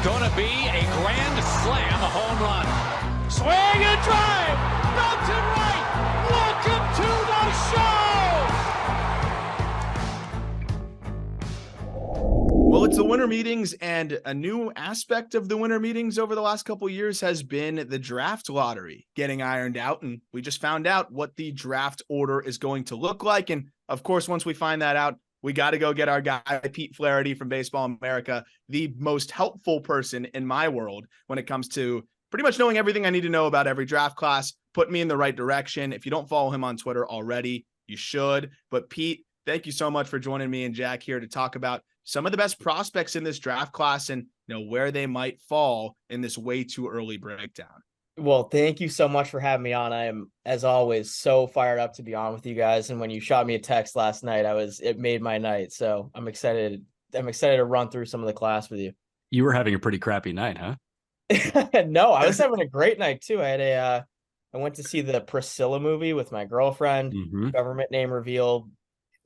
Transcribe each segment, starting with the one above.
going to be a grand slam home run. Swing and drive. Belton right. Welcome to the show. Well, it's the winter meetings, and a new aspect of the winter meetings over the last couple of years has been the draft lottery getting ironed out. And we just found out what the draft order is going to look like. And of course, once we find that out, we got to go get our guy, Pete Flaherty from Baseball America, the most helpful person in my world when it comes to pretty much knowing everything I need to know about every draft class, put me in the right direction. If you don't follow him on Twitter already, you should. But Pete, thank you so much for joining me and Jack here to talk about some of the best prospects in this draft class and where they might fall in this way too early breakdown. Well, thank you so much for having me on. I am, as always, so fired up to be on with you guys. And when you shot me a text last night, it made my night. So I'm excited. I'm excited to run through some of the class with you. You were having a pretty crappy night, huh? No, I was having a great night too. I went to see the Priscilla movie with my girlfriend. Mm-hmm. Government name revealed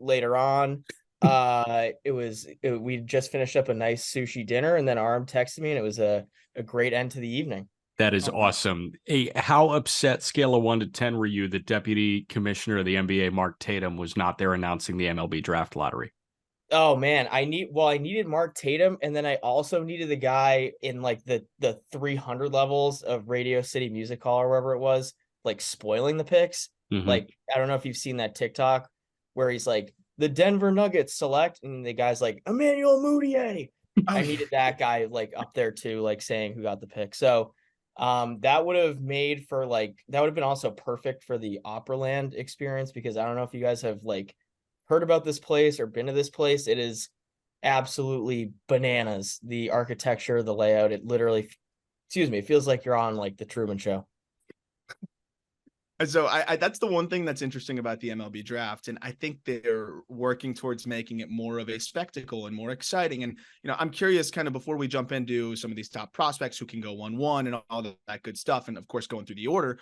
later on. We just finished up a nice sushi dinner, and then Arm texted me, and it was a great end to the evening. That is awesome. Hey, how upset, scale of 1 to 10, were you that Deputy Commissioner of the NBA, Mark Tatum, was not there announcing the MLB Draft Lottery? Oh man, I needed Mark Tatum, and then I also needed the guy in like the 300 levels of Radio City Music Hall or wherever it was, like spoiling the picks. Mm-hmm. Like, I don't know if you've seen that TikTok where he's like, the Denver Nuggets select, and the guy's like, Emmanuel Mudiay. I needed that guy like up there too, like saying who got the pick. So that would have been also perfect for the Operaland experience, because I don't know if you guys have like heard about this place or been to this place. It is absolutely bananas. The architecture, the layout, it literally, it feels like you're on like the Truman Show. So I that's the one thing that's interesting about the MLB draft. And I think they're working towards making it more of a spectacle and more exciting. And, I'm curious kind of before we jump into some of these top prospects who can go 1-1 and all that good stuff. And of course, going through the order,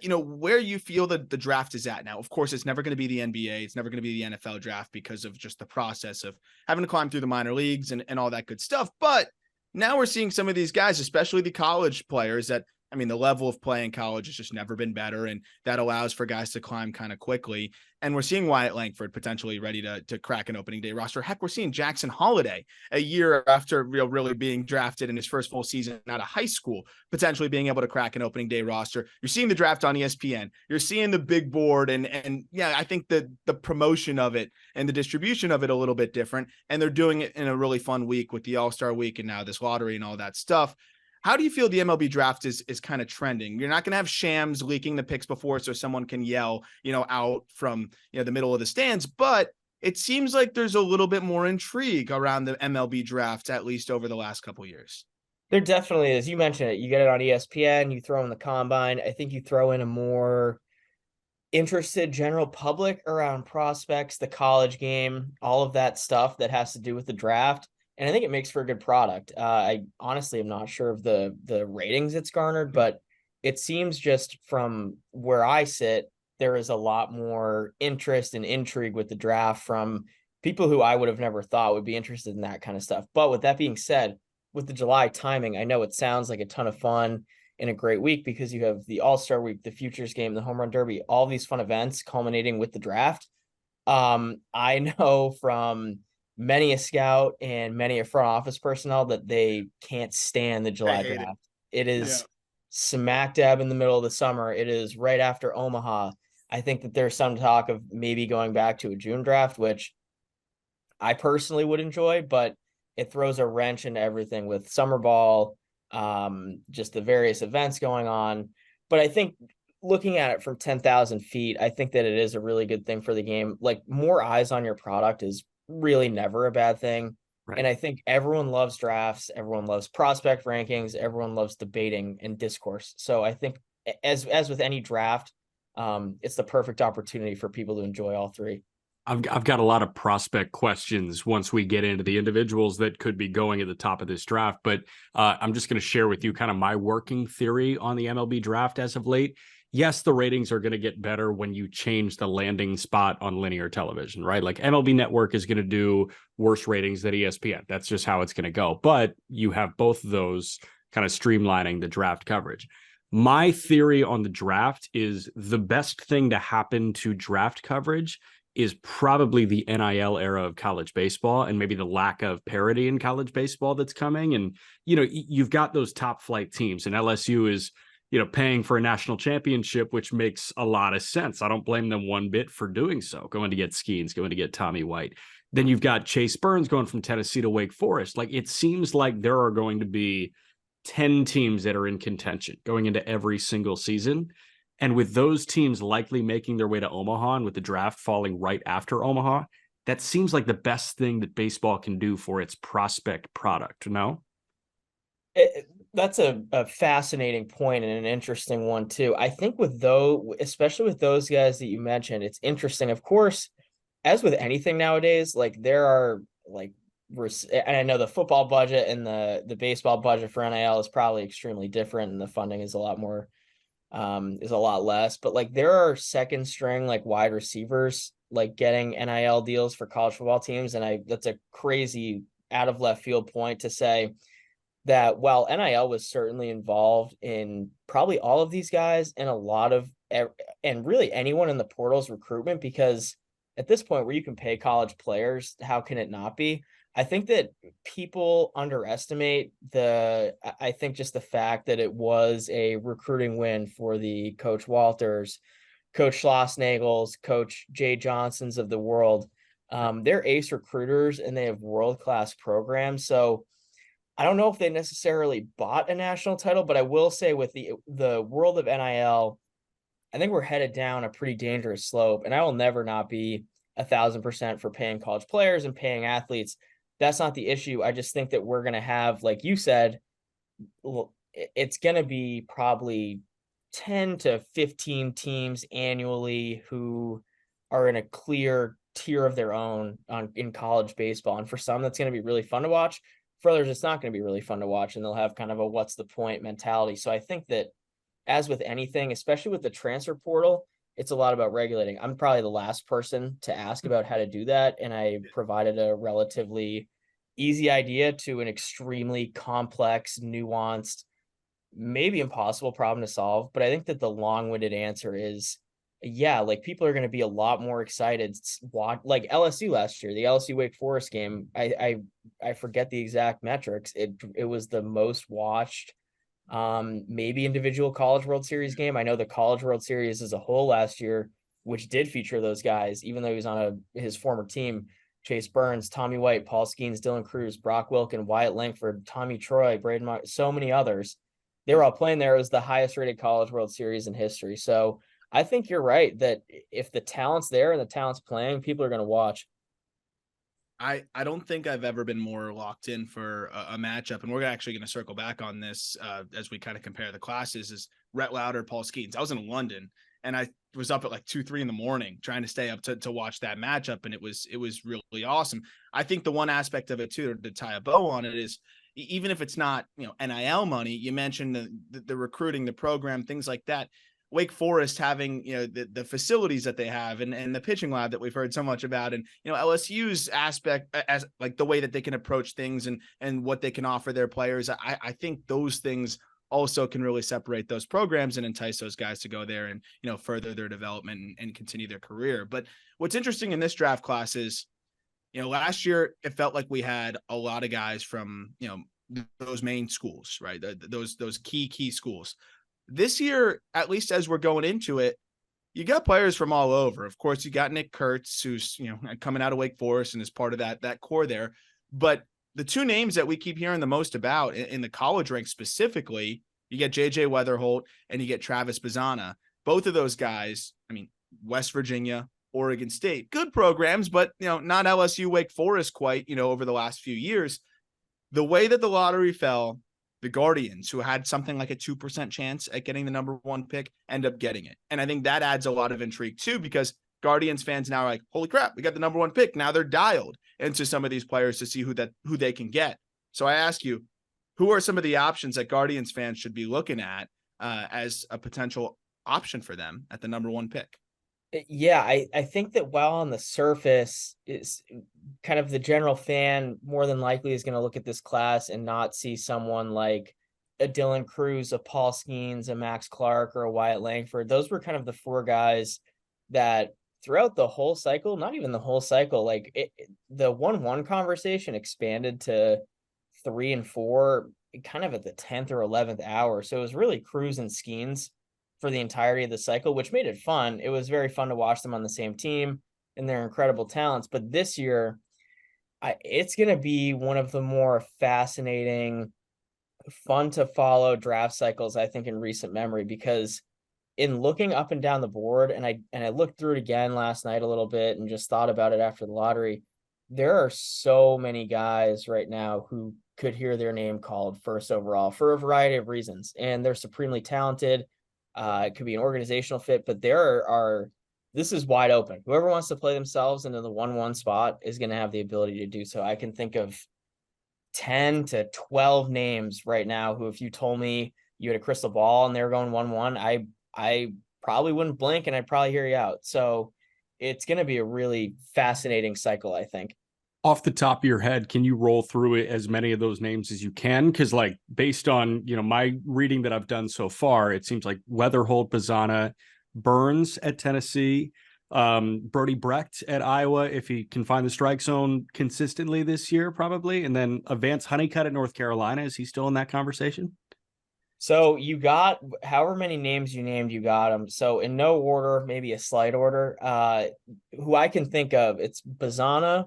where you feel that the draft is at now. Of course, it's never going to be the NBA. It's never going to be the NFL draft because of just the process of having to climb through the minor leagues and all that good stuff. But now we're seeing some of these guys, especially the college players that, the level of play in college has just never been better, and that allows for guys to climb kind of quickly. And we're seeing Wyatt Langford potentially ready to crack an opening day roster. Heck, we're seeing Jackson Holiday a year after really being drafted in his first full season out of high school, potentially being able to crack an opening day roster. You're seeing the draft on ESPN. You're seeing the big board, and yeah, I think the promotion of it and the distribution of it a little bit different. And they're doing it in a really fun week with the All-Star week and now this lottery and all that stuff. How do you feel the MLB draft is kind of trending? You're not going to have shams leaking the picks before so someone can yell, out from, the middle of the stands, but it seems like there's a little bit more intrigue around the MLB draft, at least over the last couple of years. There definitely is. You mentioned it. You get it on ESPN, you throw in the combine. I think you throw in a more interested general public around prospects, the college game, all of that stuff that has to do with the draft. And I think it makes for a good product. I honestly am not sure of the ratings it's garnered, but it seems just from where I sit, there is a lot more interest and intrigue with the draft from people who I would have never thought would be interested in that kind of stuff. But with that being said, with the July timing, I know it sounds like a ton of fun in a great week because you have the All-Star week, the Futures game, the Home Run Derby, all these fun events culminating with the draft. I know from many a scout and many a front office personnel that they can't stand the July draft. It is smack dab in the middle of the summer. It is right after Omaha. I think that there's some talk of maybe going back to a June draft, which I personally would enjoy, but it throws a wrench into everything with summer ball, just the various events going on. But I think looking at it from 10,000 feet, I think that it is a really good thing for the game. Like, more eyes on your product is really never a bad thing. Right. And I think everyone loves drafts, everyone loves prospect rankings, everyone loves debating and discourse. So I think as with any draft, it's the perfect opportunity for people to enjoy all three. I've got a lot of prospect questions once we get into the individuals that could be going at the top of this draft, but I'm just going to share with you kind of my working theory on the MLB draft as of late. yes, the ratings are going to get better when you change the landing spot on linear television, right? Like MLB Network is going to do worse ratings than ESPN. That's just how it's going to go. But you have both of those kind of streamlining the draft coverage. My theory on the draft is the best thing to happen to draft coverage is probably the NIL era of college baseball and maybe the lack of parity in college baseball that's coming. And, you've got those top flight teams, and LSU is, paying for a national championship, which makes a lot of sense. I don't blame them one bit for doing so, going to get Skeens, going to get Tommy White. Then you've got Chase Burns going from Tennessee to Wake Forest. Like, it seems like there are going to be 10 teams that are in contention going into every single season. And with those teams likely making their way to Omaha and with the draft falling right after Omaha, that seems like the best thing that baseball can do for its prospect product, no? That's a fascinating point and an interesting one too. I think especially with those guys that you mentioned, it's interesting. Of course, as with anything nowadays, like there are and I know the football budget and the baseball budget for NIL is probably extremely different, and the funding is a lot more is a lot less, but like there are second string like wide receivers like getting NIL deals for college football teams. And that's a crazy out of left field point to say that while NIL was certainly involved in probably all of these guys and a lot of and really anyone in the portal's recruitment, because at this point where you can pay college players, how can it not be? I think that people underestimate I think just the fact that it was a recruiting win for the Coach Walters, Coach Schlossnagels, Coach Jay Johnsons of the world. They're ace recruiters and they have world-class programs. So I don't know if they necessarily bought a national title, but I will say with the world of NIL, I think we're headed down a pretty dangerous slope, and I will never not be 1,000% for paying college players and paying athletes. That's not the issue. I just think that we're going to have, like you said, it's going to be probably 10 to 15 teams annually who are in a clear tier of their own in college baseball. And for some, that's going to be really fun to watch. For others, it's not going to be really fun to watch, and they'll have kind of a what's the point mentality. So I think that as with anything, especially with the transfer portal, it's a lot about regulating. I'm probably the last person to ask about how to do that, and I provided a relatively easy idea to an extremely complex, nuanced, maybe impossible problem to solve. But I think that the long-winded answer is, yeah, like people are going to be a lot more excited. Like LSU last year, the LSU Wake Forest game, I forget the exact metrics. It was the most watched maybe individual College World Series game. I know the College World Series as a whole last year, which did feature those guys, even though he was on his former team, Chase Burns, Tommy White, Paul Skeens, Dylan Cruz, Brock Wilken, Wyatt Langford, Tommy Troy, Braden Martin, so many others. They were all playing there. It was the highest rated College World Series in history. So I think you're right that if the talent's there and the talent's playing, people are going to watch. I don't think I've ever been more locked in for a matchup, and we're actually going to circle back on this as we kind of compare the classes, is Rhett Lauder, Paul Skeens. I was in London, and I was up at like 2-3 in the morning trying to stay up to watch that matchup, and it was really awesome. I think the one aspect of it too, to tie a bow on it, is even if it's not NIL money, you mentioned the recruiting, the program, things like that. Wake Forest having, the facilities that they have and the pitching lab that we've heard so much about, and, LSU's aspect as like the way that they can approach things and what they can offer their players. I think those things also can really separate those programs and entice those guys to go there and, further their development and continue their career. But what's interesting in this draft class is, last year it felt like we had a lot of guys from, those main schools, right? Those key schools. This year, at least as we're going into it, you got players from all over. Of course, you got Nick Kurtz, who's coming out of Wake Forest and is part of that core there. But the two names that we keep hearing the most about in the college ranks specifically, you get JJ Weatherholt and you get Travis Bazzana. Both of those guys, West Virginia, Oregon State, good programs, but not LSU, Wake Forest quite. Over the last few years, the way that the lottery fell, the Guardians, who had something like a 2% chance at getting the number one pick, end up getting it. And I think that adds a lot of intrigue too, because Guardians fans now are like, holy crap, we got the number one pick. Now they're dialed into some of these players to see who they can get. So I ask you, who are some of the options that Guardians fans should be looking at as a potential option for them at the number 1 pick. Yeah, I think that while on the surface is kind of the general fan more than likely is going to look at this class and not see someone like a Dylan Cruz, a Paul Skeens, a Max Clark, or a Wyatt Langford. Those were kind of the 4 guys that throughout the whole cycle, not even the whole cycle, like the 1-1 conversation expanded to 3 and 4 kind of at the 10th or 11th hour. So it was really Cruz and Skeens for the entirety of the cycle, which made it fun. It was very fun to watch them on the same team and their incredible talents. But this year, it's going to be one of the more fascinating, fun to follow draft cycles, I think, in recent memory, because in looking up and down the board, and I looked through it again last night a little bit and just thought about it after the lottery, there are so many guys right now who could hear their name called first overall for a variety of reasons, and they're supremely talented. It could be an organizational fit, but this is wide open. Whoever wants to play themselves into the 1-1 spot is going to have the ability to do so. I can think of 10 to 12 names right now who, if you told me you had a crystal ball and they were going 1-1, I probably wouldn't blink and I'd probably hear you out. So it's going to be a really fascinating cycle, I think. Off the top of your head, can you roll through it as many of those names as you can? Because like based on, my reading that I've done so far, it seems like Weatherholt, Bazana, Burns at Tennessee, Brody Brecht at Iowa, if he can find the strike zone consistently this year, probably. And then Vance Honeycutt at North Carolina. Is he still in that conversation? So you got however many names you named, you got them. So in no order, maybe a slight order, who I can think of, it's Bazana,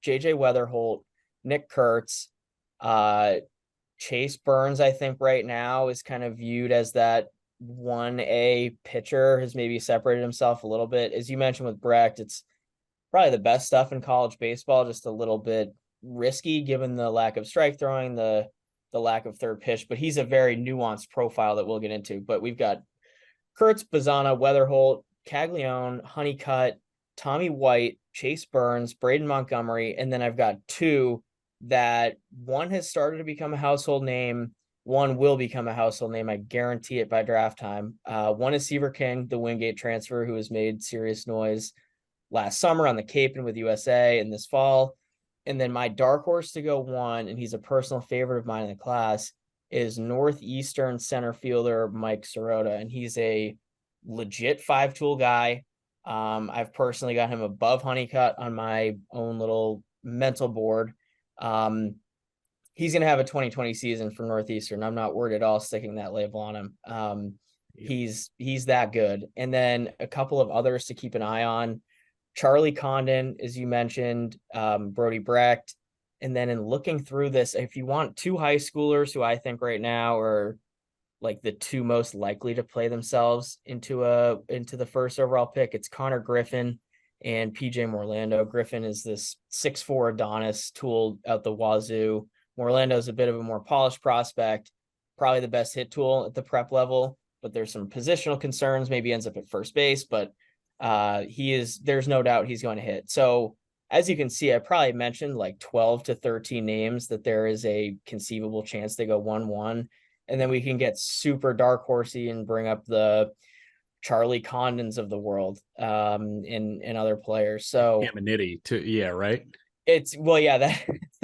JJ Weatherholt, Nick Kurtz, Chase Burns, I think right now is kind of viewed as that 1A pitcher, has maybe separated himself a little bit. As you mentioned with Brecht, it's probably the best stuff in college baseball, just a little bit risky given the lack of strike throwing, the lack of third pitch, but he's a very nuanced profile that we'll get into. But we've got Kurtz, Bazana, Weatherholt, Caglione, Honeycutt, Tommy White, Chase Burns, Braden Montgomery, and then I've got 2 that one has started to become a household name. One will become a household name. I guarantee it by draft time. One is Seaver King, the Wingate transfer, who has made serious noise last summer on the Cape and with USA and this fall. And then my dark horse to go 1, and he's a personal favorite of mine in the class, is Northeastern center fielder Mike Sirota. And he's a legit 5-tool guy. I've personally got him above Honeycutt on my own little mental board. He's going to have a 2020 season for Northeastern. I'm not worried at all sticking that label on him. He's that good. And then a couple of others to keep an eye on. Charlie Condon, as you mentioned, Brody Brecht. And then in looking through this, if you want 2 high schoolers who I think right now are like the 2 most likely to play themselves into the first overall pick, it's Connor Griffin and PJ Morlando. Griffin is this 6'4" Adonis tool out the wazoo. Morlando is a bit of a more polished prospect, probably the best hit tool at the prep level, but there's some positional concerns, maybe ends up at first base, but there's no doubt he's going to hit. So as you can see, I probably mentioned like 12 to 13 names that there is a conceivable chance they go 1-1. And then we can get super dark horsey and bring up the Charlie Condons of the world, and other players. So Caminiti too. Yeah. Right. That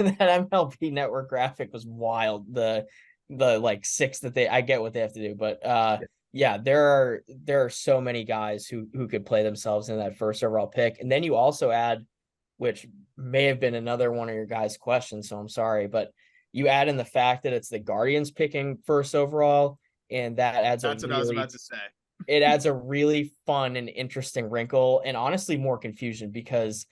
MLB Network graphic was wild. The like 6 that I get what they have to do, but there are so many guys who could play themselves in that first overall pick. And then you also add, which may have been another one of your guys' questions, so I'm sorry, but you add in the fact that it's the Guardians picking first overall, and that adds That's what I was about to say. It adds a really fun and interesting wrinkle, and honestly more confusion, because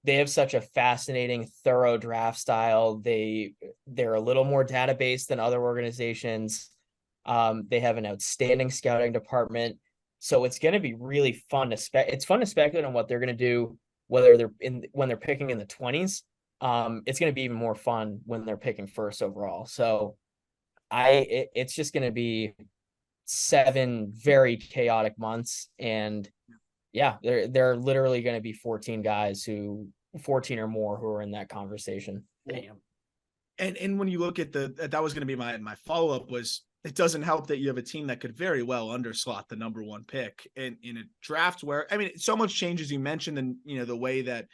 they have such a fascinating, thorough draft style. They're a little more database than other organizations. They have an outstanding scouting department. So it's going to be really fun it's fun to speculate on what they're going to do, whether when they're picking in the 20s. It's going to be even more fun when they're picking first overall. So it's just going to be 7 very chaotic months. And there are literally going to be 14 guys 14 or more who are in that conversation. Damn. And when you look at that was going to be my follow-up was, it doesn't help that you have a team that could very well underslot the number one pick in a draft where, I mean, so much change, as you mentioned, and, you know, the way that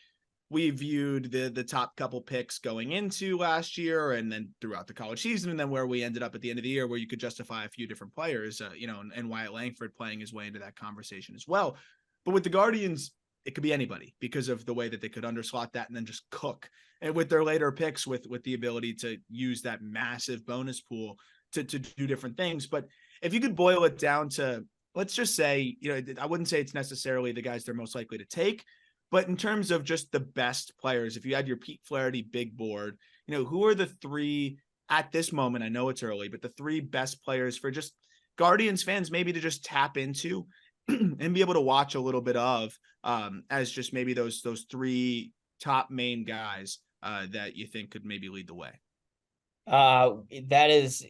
we viewed the top couple picks going into last year and then throughout the college season, and then where we ended up at the end of the year, where you could justify a few different players, you know, and Wyatt Langford playing his way into that conversation as well. But with the Guardians, it could be anybody because of the way that they could underslot that and then just cook. And with their later picks, with the ability to use that massive bonus pool to do different things. But if you could boil it down to, let's just say, you know, I wouldn't say it's necessarily the guys they're most likely to take, but in terms of just the best players, if you had your Pete Flaherty big board, you know, who are the three at this moment? I know it's early, but the three best players for just Guardians fans maybe to just tap into and be able to watch a little bit of, as just maybe those three top main guys that you think could maybe lead the way. That is,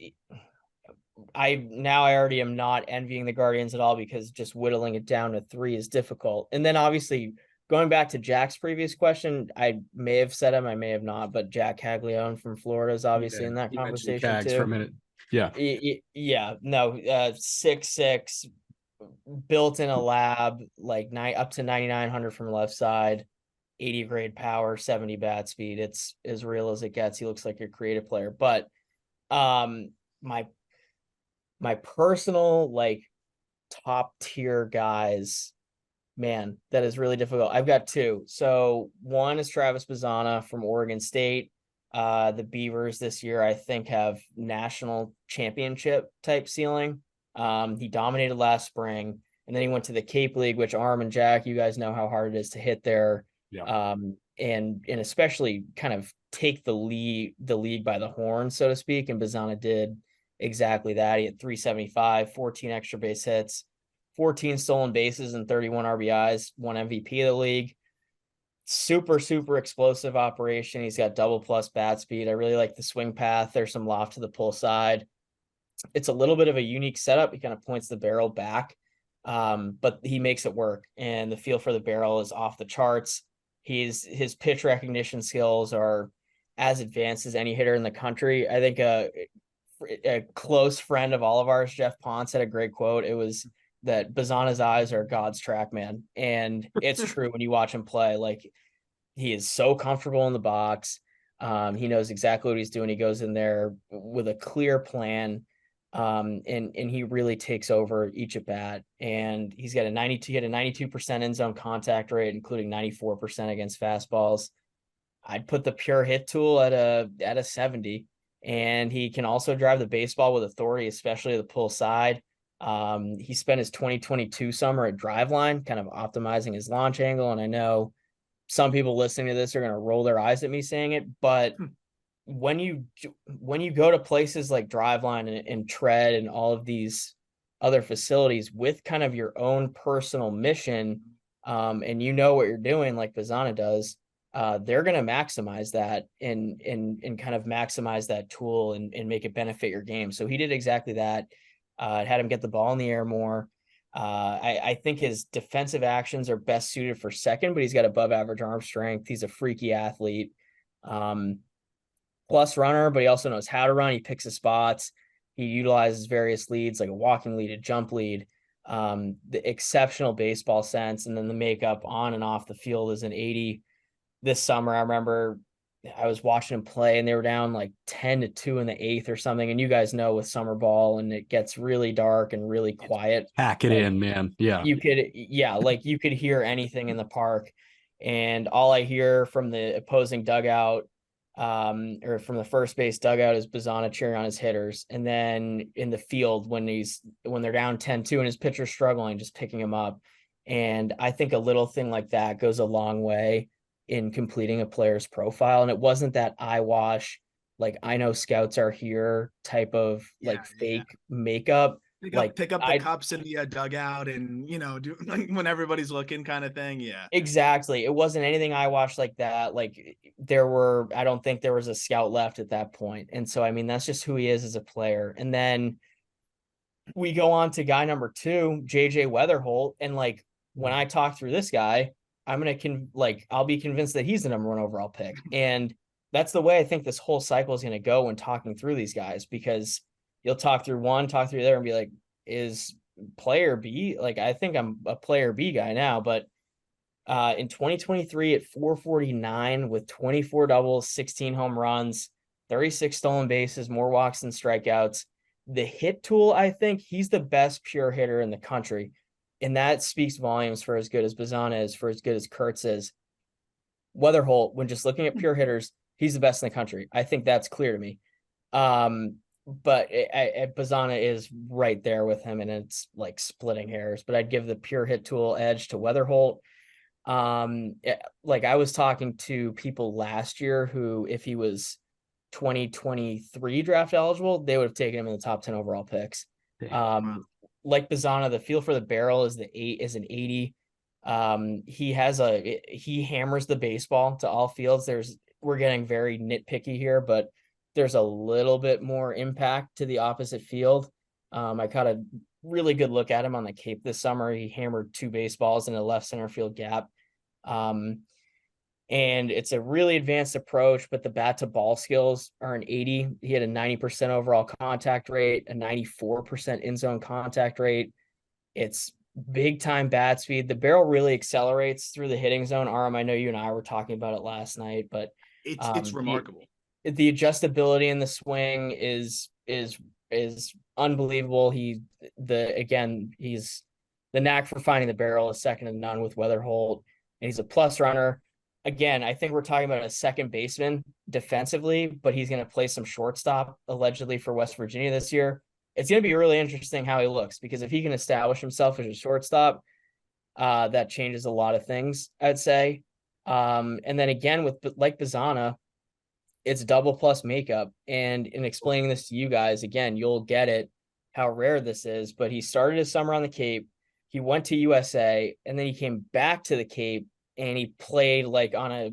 I already am not envying the Guardians at all, because just whittling it down to three is difficult. And then obviously going back to Jack's previous question, I may have said him, I may have not, but Jack Caglione from Florida is obviously in that conversation too. For a minute. Yeah. Yeah. No, 6'6", built in a lab, like up to 9,900 from left side, 80 grade power, 70 bat speed. It's as real as it gets. He looks like a creative player. But my personal, like, top tier guys, man, that is really difficult. I've got two. So one is Travis Bazzana from Oregon State. The Beavers this year, I think, have national championship type ceiling. He dominated last spring, and then he went to the Cape League, which Arm and Jack, you guys know how hard it is to hit there. Yeah. And especially kind of take the league by the horn, so to speak. And Bazzana did exactly that. He had 375, 14 extra base hits, 14 stolen bases, and 31 RBIs, won MVP of the league. Super, super explosive operation. He's got double plus bat speed. I really like the swing path. There's some loft to the pull side. It's a little bit of a unique setup. He kind of points the barrel back, but he makes it work. And the feel for the barrel is off the charts. His pitch recognition skills are as advanced as any hitter in the country. I think a close friend of all of ours, Jeff Ponce, had a great quote. It was that Bazzana's eyes are God's track, man. And it's true when you watch him play. Like, he is so comfortable in the box. He knows exactly what he's doing. He goes in there with a clear plan. And he really takes over each at bat, and he had a 92% end zone contact rate, including 94% against fastballs. I'd put the pure hit tool at a 70, and he can also drive the baseball with authority, especially the pull side. He spent his 2022 summer at Driveline, kind of optimizing his launch angle. And I know some people listening to this are going to roll their eyes at me saying it, but when you go to places like Driveline and Tread and all of these other facilities with kind of your own personal mission, and you know what you're doing, like Bazzana does, they're going to maximize that and kind of maximize that tool and make it benefit your game. So he did exactly that. It had him get the ball in the air more. I think his defensive actions are best suited for second, but he's got above average arm strength. He's a freaky athlete. Plus runner, but he also knows how to run. He picks his spots. He utilizes various leads, like a walking lead, a jump lead, the exceptional baseball sense, and then the makeup on and off the field is an 80. This summer, I remember I was watching him play, and they were down like 10-2 in the 8th or something. And you guys know with summer ball, and it gets really dark and really quiet. Pack it in, man. Yeah. You could hear anything in the park. And all I hear from the opposing dugout, or from the first base dugout, is Bazzana cheering on his hitters. And then in the field, when they're down 10-2 and his pitcher's struggling, just picking him up. And I think a little thing like that goes a long way in completing a player's profile. And it wasn't that eyewash, like, I know scouts are here type of fake makeup. Pick up the cups in the dugout and, do when everybody's looking kind of thing. Yeah, exactly. It wasn't anything eyewash like that. Like, I don't think there was a scout left at that point. And so, I mean, that's just who he is as a player. And then we go on to guy number 2, JJ Weatherholt. And like, when I talk through this guy, I'll be convinced that he's the number 1 overall pick. And that's the way I think this whole cycle is going to go when talking through these guys, because you'll talk through one, talk through there, and be like, is player B, like, I think I'm a player B guy now, but in 2023 at 449 with 24 doubles, 16 home runs, 36 stolen bases, more walks than strikeouts. The hit tool, I think he's the best pure hitter in the country. And that speaks volumes for as good as Bazana is, for as good as Kurtz is. Weatherholt, when just looking at pure hitters, he's the best in the country. I think that's clear to me. But Bazana is right there with him, and it's like splitting hairs. But I'd give the pure hit tool edge to Weatherholt. Like I was talking to people last year who, if he was 2023 draft eligible, they would have taken him in the top 10 overall picks. Like Bazana, the feel for the barrel is an 80. He hammers the baseball to all fields. We're getting very nitpicky here, but there's a little bit more impact to the opposite field. I caught a really good look at him on the Cape this summer. He hammered 2 baseballs in a left center field gap. And it's a really advanced approach, but the bat to ball skills are an 80. He had a 90% overall contact rate, a 94% in zone contact rate. It's big time bat speed. The barrel really accelerates through the hitting zone. Aram, I know you and I were talking about it last night, but it's remarkable. The adjustability in the swing is unbelievable. He's the knack for finding the barrel is second to none with Weatherholt, and he's a plus runner. Again, I think we're talking about a second baseman defensively, but he's going to play some shortstop allegedly for West Virginia this year. It's going to be really interesting how he looks, because if he can establish himself as a shortstop, that changes a lot of things, I'd say. And then again, with like Bazana, it's double plus makeup. And in explaining this to you guys, again, you'll get it, how rare this is, but he started his summer on the Cape. He went to USA, and then he came back to the Cape, and he played like on a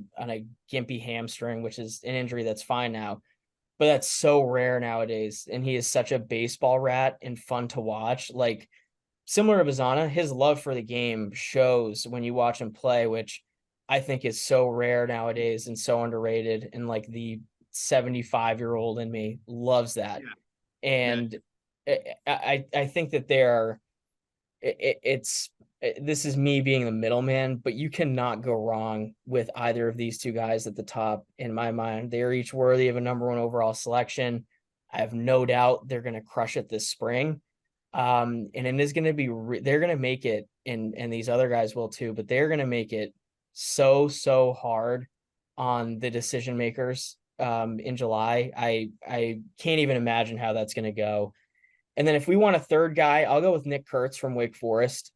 gimpy hamstring, which is an injury that's fine now, but that's so rare nowadays. And he is such a baseball rat and fun to watch. Like, similar to Bazana, his love for the game shows when you watch him play, which I think is so rare nowadays and so underrated. And like the 75-year-old in me loves that. Yeah. And yeah. I think that this is me being the middleman, but you cannot go wrong with either of these two guys at the top. In my mind, they're each worthy of a number 1 overall selection. I have no doubt they're going to crush it this spring. And it is going to be, they're going to make it, and these other guys will too, but they're going to make it so hard on the decision makers in July. I can't even imagine how that's going to go. And then if we want a third guy, I'll go with Nick Kurtz from Wake Forest.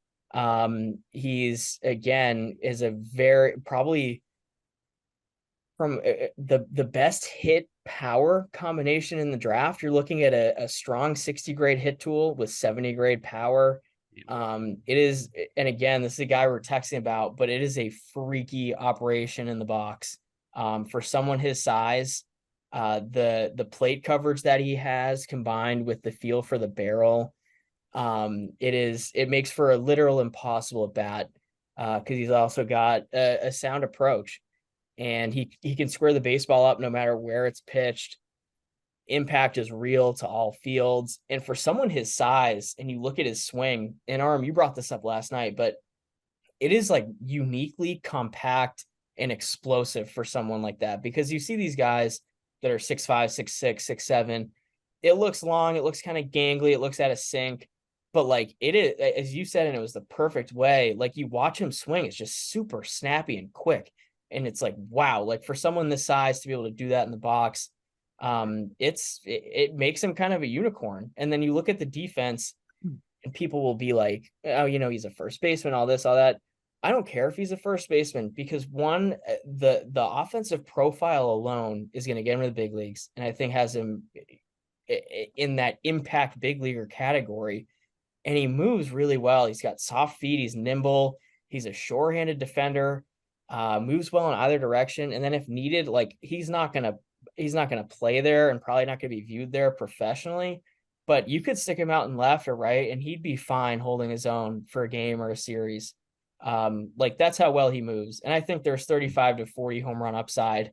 He's, again, is a very, probably from the best hit power combination in the draft. You're looking at a strong 60 grade hit tool with 70 grade power. It is, and again, this is a guy we're texting about, but it is a freaky operation in the box. For someone his size, the plate coverage that he has combined with the feel for the barrel, it makes for a literal impossible at bat, because he's also got a sound approach, and he can square the baseball up no matter where it's pitched. Impact is real to all fields. And for someone his size, and you look at his swing, and Aram, you brought this up last night, but it is like uniquely compact and explosive for someone like that, because you see these guys that are 6'5", 6'6", 6'7". It looks long, it looks kind of gangly, it looks out of sync, but like it is, as you said, and it was the perfect way, like you watch him swing, it's just super snappy and quick. And it's like, wow, like for someone this size to be able to do that in the box, it makes him kind of a unicorn. And then you look at the defense, and people will be like, oh, he's a first baseman, all this, all that. I don't care if he's a first baseman, because one, the offensive profile alone is going to get him to the big leagues, and I think has him in that impact big leaguer category. And he moves really well. He's got soft feet. He's nimble. He's a sure-handed defender. Moves well in either direction. And then if needed, like he's not gonna play there, and probably not gonna be viewed there professionally, but you could stick him out in left or right, and he'd be fine holding his own for a game or a series. Like that's how well he moves. And I think there's 35 to 40 home run upside.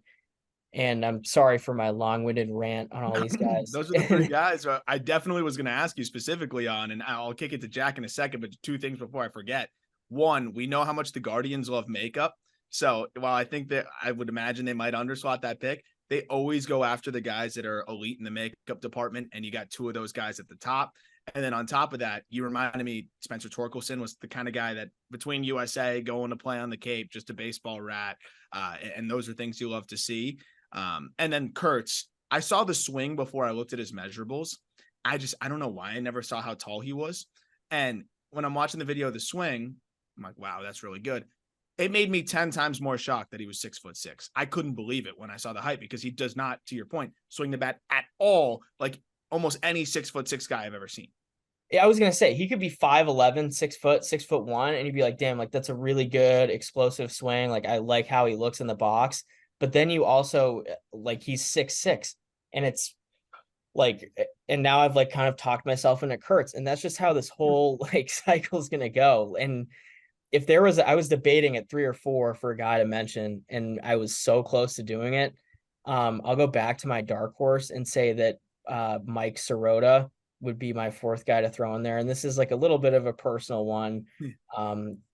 And I'm sorry for my long-winded rant on all these guys. Those are the three guys I definitely was going to ask you specifically on, and I'll kick it to Jack in a second, but two things before I forget. One, we know how much the Guardians love makeup. So while I think that I would imagine they might underslot that pick, they always go after the guys that are elite in the makeup department, and you got two of those guys at the top. And then on top of that, you reminded me Spencer Torkelson was the kind of guy that between USA, going to play on the Cape, just a baseball rat, and those are things you love to see. And then Kurtz, I saw the swing before I looked at his measurables. I don't know why I never saw how tall he was. And when I'm watching the video of the swing, I'm like, wow, that's really good. It made me 10 times more shocked that he was 6'6". I couldn't believe it when I saw the height, because he does not, to your point, swing the bat at all like almost any 6'6" guy I've ever seen. Yeah, I was gonna say he could be 5'11", 6'1", and you'd be like, damn, like that's a really good explosive swing. Like I like how he looks in the box. But then you also like he's 6'6", and it's like, and now I've like kind of talked myself into Kurtz, and that's just how this whole like cycle is gonna go. And if there was, I was debating at 3 or 4 for a guy to mention, and I was so close to doing it. I'll go back to my dark horse and say that Mike Sirota would be my 4th guy to throw in there. And this is like a little bit of a personal one.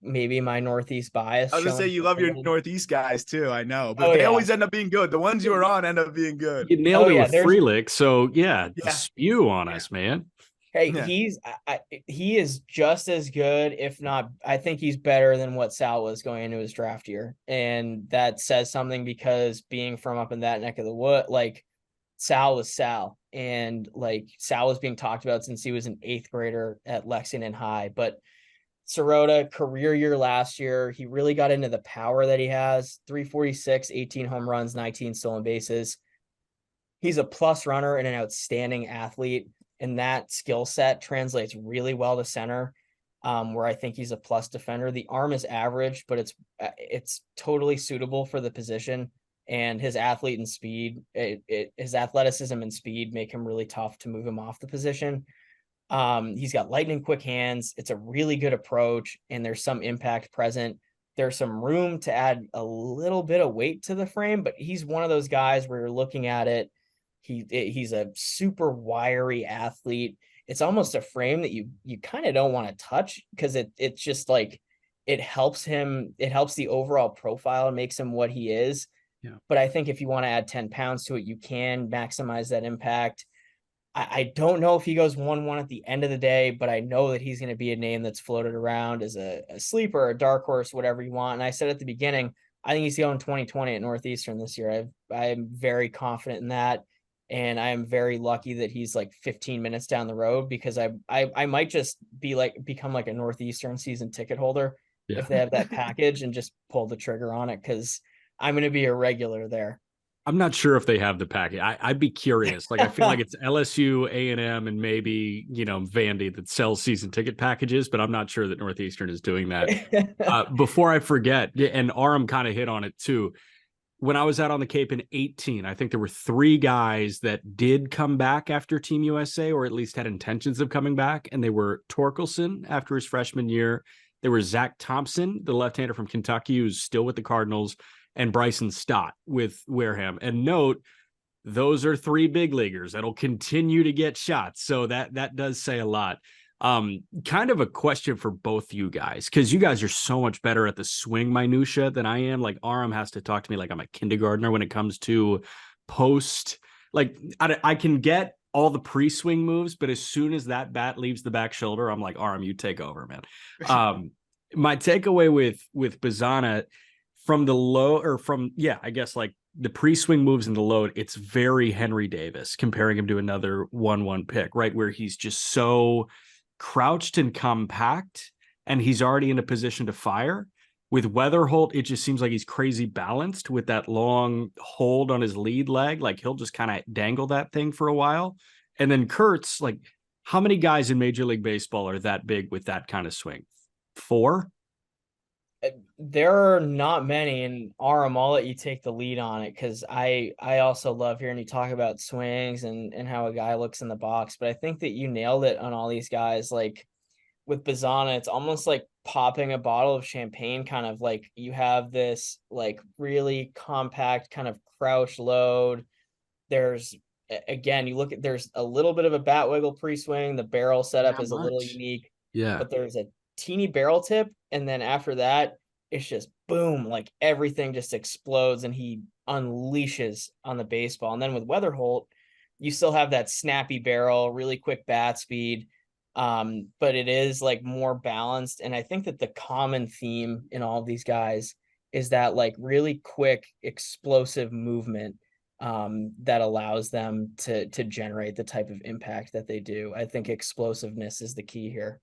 Maybe my Northeast bias. I was gonna say you love your Northeast guys too. I know, but they always end up being good. The ones you were on end up being good. You nailed it with Freelick. So spew on us, man. Hey, he is just as good, if not, I think he's better than what Sal was going into his draft year. And that says something, because being from up in that neck of the wood, like Sal was Sal, and like Sal was being talked about since he was an 8th grader at Lexington High. But Sirota, career year last year, he really got into the power that he has. 346, 18 home runs, 19 stolen bases. He's a plus runner and an outstanding athlete. And that skill set translates really well to center, where I think he's a plus defender. The arm is average, but it's totally suitable for the position. And his athlete and speed, his athleticism and speed make him really tough to move him off the position. He's got lightning quick hands. It's a really good approach, and there's some impact present. There's some room to add a little bit of weight to the frame, but he's one of those guys where you're looking at it. He's a super wiry athlete. It's almost a frame that you kind of don't want to touch, because it's just like it helps him. It helps the overall profile and makes him what he is. Yeah. But I think if you want to add 10 pounds to it, you can maximize that impact. I don't know if he goes 1-1 at the end of the day, but I know that he's going to be a name that's floated around as a sleeper, a dark horse, whatever you want. And I said at the beginning, I think he's going 2020 at Northeastern this year. I'm very confident in that. And I am very lucky that he's like 15 minutes down the road, because I might just become like a Northeastern season ticket holder if they have that package, and just pull the trigger on it, because I'm going to be a regular there. I'm not sure if they have the package. I'd be curious. Like, I feel like it's LSU, A&M, and maybe, Vandy that sells season ticket packages, but I'm not sure that Northeastern is doing that. Before I forget, and Aram kind of hit on it too. When I was out on the Cape in 2018, I think there were 3 guys that did come back after Team USA, or at least had intentions of coming back. And they were Torkelson after his freshman year. There was Zach Thompson, the left-hander from Kentucky, who's still with the Cardinals, and Bryson Stott with Wareham. And note, those are 3 big leaguers that'll continue to get shots. So that does say a lot. Kind of a question for both you guys, because you guys are so much better at the swing minutia than I am. Like, Aram has to talk to me like I'm a kindergartner when it comes to post. Like, I can get all the pre-swing moves, but as soon as that bat leaves the back shoulder, I'm like, Aram, you take over, man. My takeaway with Bazana from the low, or from, I guess like the pre-swing moves in the load, it's very Henry Davis, comparing him to another 1-1 pick, right? Where he's just so crouched and compact, and he's already in a position to fire. With Weatherholt, it just seems like he's crazy balanced with that long hold on his lead leg. Like, he'll just kind of dangle that thing for a while. And then Kurtz, like, how many guys in Major League Baseball are that big with that kind of swing? 4? There are not many, and Aram, I'll let you take the lead on it, because I also love hearing you talk about swings and how a guy looks in the box. But I think that you nailed it on all these guys. Like with Bazana, it's almost like popping a bottle of champagne, kind of like you have this like really compact kind of crouch load. There's again, you look at, there's a little bit of a bat wiggle pre-swing. The barrel setup Not is a little much. unique, Yeah. but there's a teeny barrel tip. And then after that, it's just boom, like everything just explodes and he unleashes on the baseball. And then with Weatherholt, you still have that snappy barrel, really quick bat speed. But it is like more balanced. And I think that the common theme in all of these guys is that like really quick, explosive movement that allows them to generate the type of impact that they do. I think explosiveness is the key here.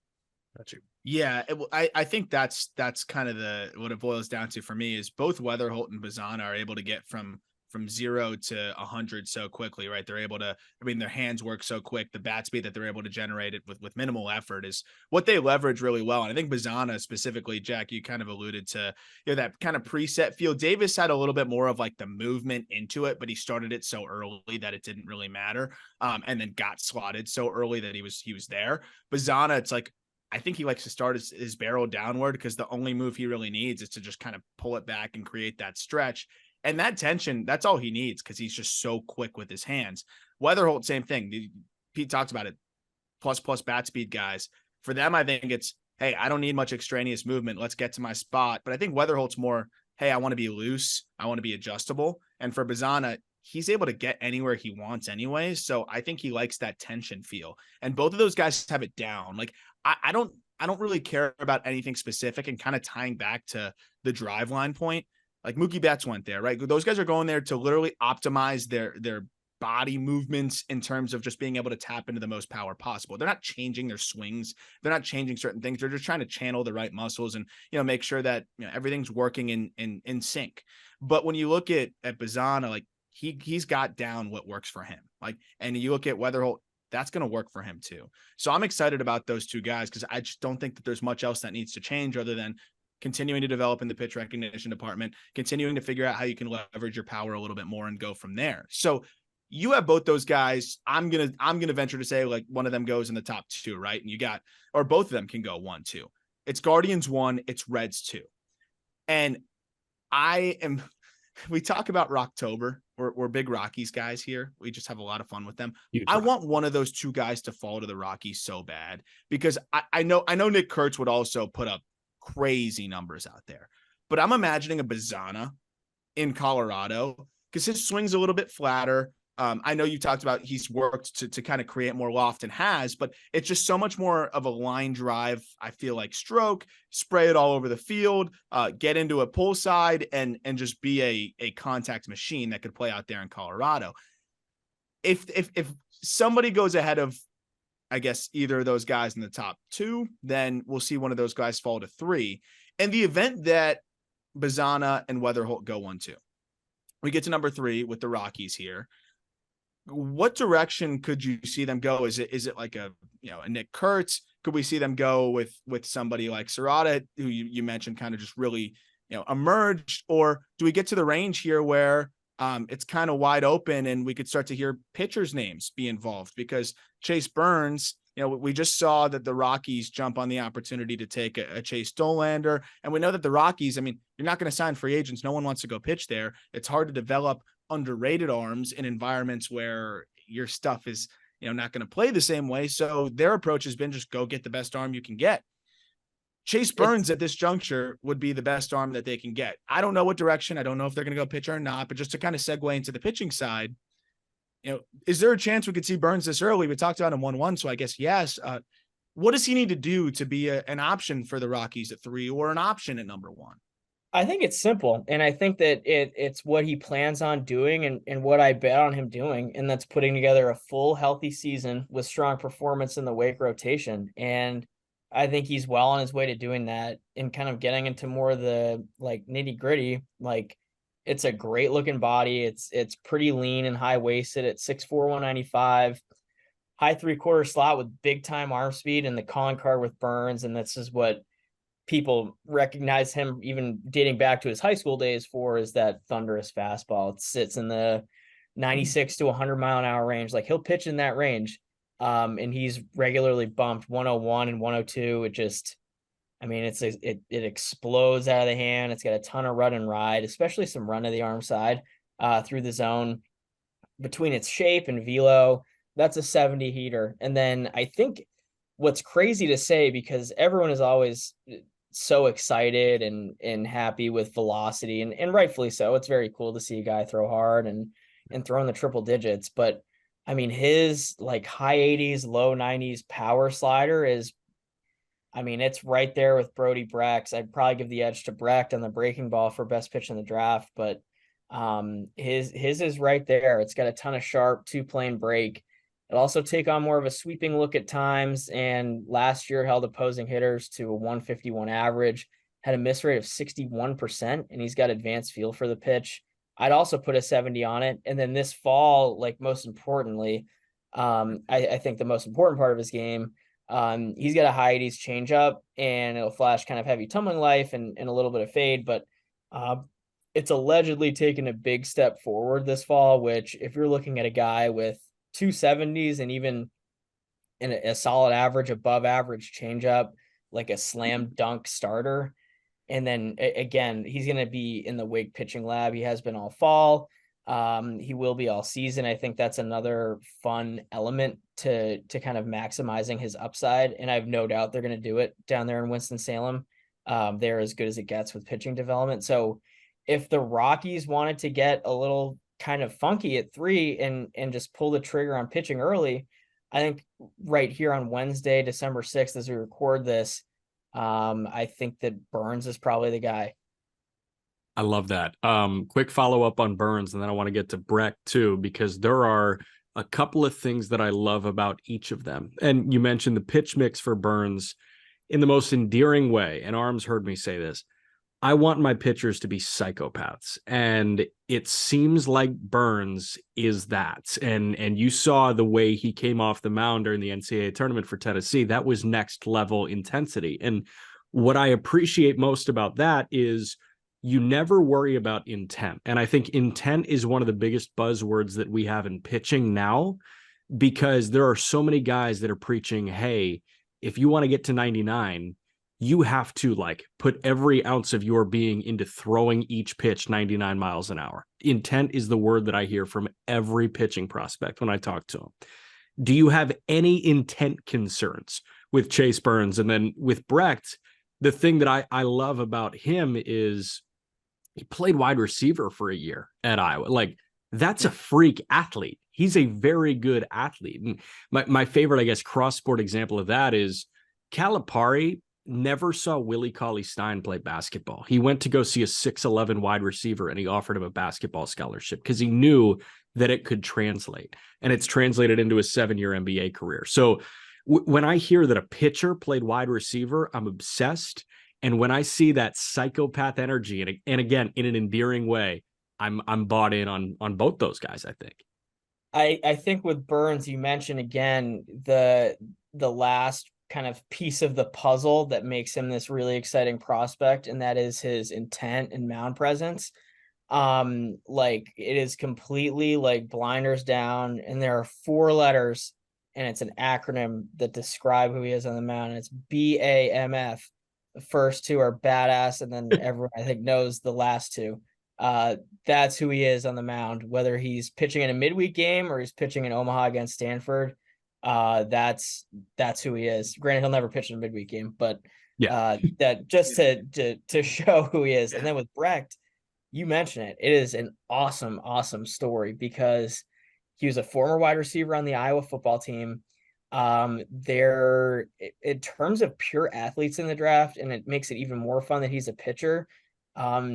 Gotcha. Yeah, I think that's kind of what it boils down to for me is both Weatherholt and Bazana are able to get from 0 to 100 so quickly, right? They're able to, I mean, their hands work so quick. The bat speed that they're able to generate it with minimal effort is what they leverage really well. And I think Bazana specifically, Jack, you kind of alluded to, that kind of preset feel. Davis had a little bit more of like the movement into it, but he started it so early that it didn't really matter. And then got slotted so early that he was there. Bazana, it's like, I think he likes to start his barrel downward because the only move he really needs is to just kind of pull it back and create that stretch. And that tension, that's all he needs because he's just so quick with his hands. Weatherholt, same thing. Pete talks about it. Plus bat speed guys. For them, I think it's, hey, I don't need much extraneous movement. Let's get to my spot. But I think Weatherholt's more, hey, I want to be loose. I want to be adjustable. And for Bazana, he's able to get anywhere he wants anyway. So I think he likes that tension feel. And both of those guys have it down. Like, I don't really care about anything specific, and kind of tying back to the drive line point. Like Mookie Betts went there, right? Those guys are going there to literally optimize their body movements in terms of just being able to tap into the most power possible. They're not changing their swings. They're not changing certain things. They're just trying to channel the right muscles and, make sure that, everything's working in sync. But when you look at Bazana, like he's got down what works for him. Like, and you look at Weatherholt, that's going to work for him too. So I'm excited about those two guys because I just don't think that there's much else that needs to change other than continuing to develop in the pitch recognition department, continuing to figure out how you can leverage your power a little bit more and go from there. So you have both those guys. I'm going to venture to say like one of them goes in the top 2, right? And you got, or both of them can go 1, 2. It's Guardians 1, it's Reds 2. And we talk about Rocktober. We're big Rockies guys here. We just have a lot of fun with them. I want one of those two guys to fall to the Rockies so bad because I know Nick Kurtz would also put up crazy numbers out there, but I'm imagining a Bazana in Colorado because his swing's a little bit flatter. I know you talked about he's worked to kind of create more loft and has, but it's just so much more of a line drive. I feel like stroke, spray it all over the field, get into a pull side and just be a contact machine that could play out there in Colorado. If somebody goes ahead of, I guess, either of those guys in the top 2, then we'll see one of those guys fall to 3. In the event that Bazana and Weatherholt go 1, 2, we get to number 3 with the Rockies here. What direction could you see them go? Is it like a Nick Kurtz? Could we see them go with somebody like Serrata, who you mentioned kind of just really, emerged? Or do we get to the range here where it's kind of wide open and we could start to hear pitchers' names be involved? Because Chase Burns, we just saw that the Rockies jump on the opportunity to take a Chase Dollander. And we know that the Rockies, I mean, you're not going to sign free agents. No one wants to go pitch there. It's hard to develop underrated arms in environments where your stuff is, not going to play the same way. So their approach has been just go get the best arm you can get. Chase Burns at this juncture would be the best arm that they can get. I don't know what direction. I don't know if they're going to go pitcher or not, but just to kind of segue into the pitching side, is there a chance we could see Burns this early? We talked about him 1-1. So I guess, yes. What does he need to do to be an option for the Rockies at 3 or an option at number 1? I think it's simple. And I think that it's what he plans on doing and what I bet on him doing. And that's putting together a full healthy season with strong performance in the wake rotation. And I think he's well on his way to doing that and kind of getting into more of the like nitty gritty. Like it's a great looking body. It's pretty lean and high waisted at 6'4", 195, high 3/4 slot with big time arm speed and the calling card with Burns. And this is what people recognize him even dating back to his high school days for, is that thunderous fastball. It sits in the 96 to 100 mile an hour range. Like he'll pitch in that range. And he's regularly bumped 101 and 102. It explodes out of the hand. It's got a ton of run and ride, especially some run to the arm side through the zone. Between its shape and velo, that's a 70 heater. And then I think what's crazy to say, because everyone is always so excited and happy with velocity, and rightfully so. It's very cool to see a guy throw hard and throw in the triple digits. But I mean, his like high 80s, low 90s power slider is, I mean, it's right there with Brody Brecht's. I'd probably give the edge to Brecht on the breaking ball for best pitch in the draft, but his is right there. It's got a ton of sharp 2-plane break. It'll also take on more of a sweeping look at times, and last year held opposing hitters to a 151 average, had a miss rate of 61%, and he's got advanced feel for the pitch. I'd also put a 70 on it. And then this fall, like most importantly, I think the most important part of his game, he's got a high 80s changeup, and it'll flash kind of heavy tumbling life and a little bit of fade, but it's allegedly taken a big step forward this fall, which if you're looking at a guy with 270s and even in a solid average, above average changeup, like a slam dunk starter. And then again, he's going to be in the Wake pitching lab. He has been all fall. He will be all season. I think that's another fun element to kind of maximizing his upside. And I have no doubt they're going to do it down there in Winston-Salem. They're as good as it gets with pitching development. So if the Rockies wanted to get a little kind of funky at 3 and just pull the trigger on pitching early, I think right here on Wednesday, December 6th, as we record this, I think that Burns is probably the guy. I love that. Quick follow-up on Burns, and then I want to get to Brecht too, because there are a couple of things that I love about each of them. And you mentioned the pitch mix for Burns in the most endearing way, and Arms heard me say this. I want my pitchers to be psychopaths, and it seems like Burns is that. And you saw the way he came off the mound during the NCAA tournament for Tennessee. That was next level intensity. And what I appreciate most about that is you never worry about intent. And I think intent is one of the biggest buzzwords that we have in pitching now, because there are so many guys that are preaching, hey, if you want to get to 99, you have to like put every ounce of your being into throwing each pitch 99 miles an hour. Intent is the word that I hear from every pitching prospect when I talk to them. Do you have any intent concerns with Chase Burns? And then with Brecht, the thing that I love about him is he played wide receiver for a year at Iowa. Like, that's a freak athlete. He's a very good athlete. And my favorite, I guess, cross-sport example of that is Calipari never saw Willie Cauley-Stein play basketball. He went to go see a 6'11" wide receiver, and he offered him a basketball scholarship because he knew that it could translate. And it's translated into a 7-year NBA career. So when I hear that a pitcher played wide receiver, I'm obsessed. And when I see that psychopath energy, and again, in an endearing way, I'm bought in on both those guys, I think. I think with Burns, you mentioned again the last kind of piece of the puzzle that makes him this really exciting prospect, and that is his intent and mound presence. Like, it is completely like blinders down, and there are 4 letters, and it's an acronym that describe who he is on the mound, and it's BAMF. The first 2 are badass, and then everyone I think knows the last 2. That's who he is on the mound, whether he's pitching in a midweek game or he's pitching in Omaha against Stanford. That's who he is. Granted, he'll never pitch in a midweek game, but that just to show who he is. And then with Brecht, you mentioned it. It is an awesome story, because he was a former wide receiver on the Iowa football team. They're, in terms of pure athletes in the draft, and it makes it even more fun that he's a pitcher.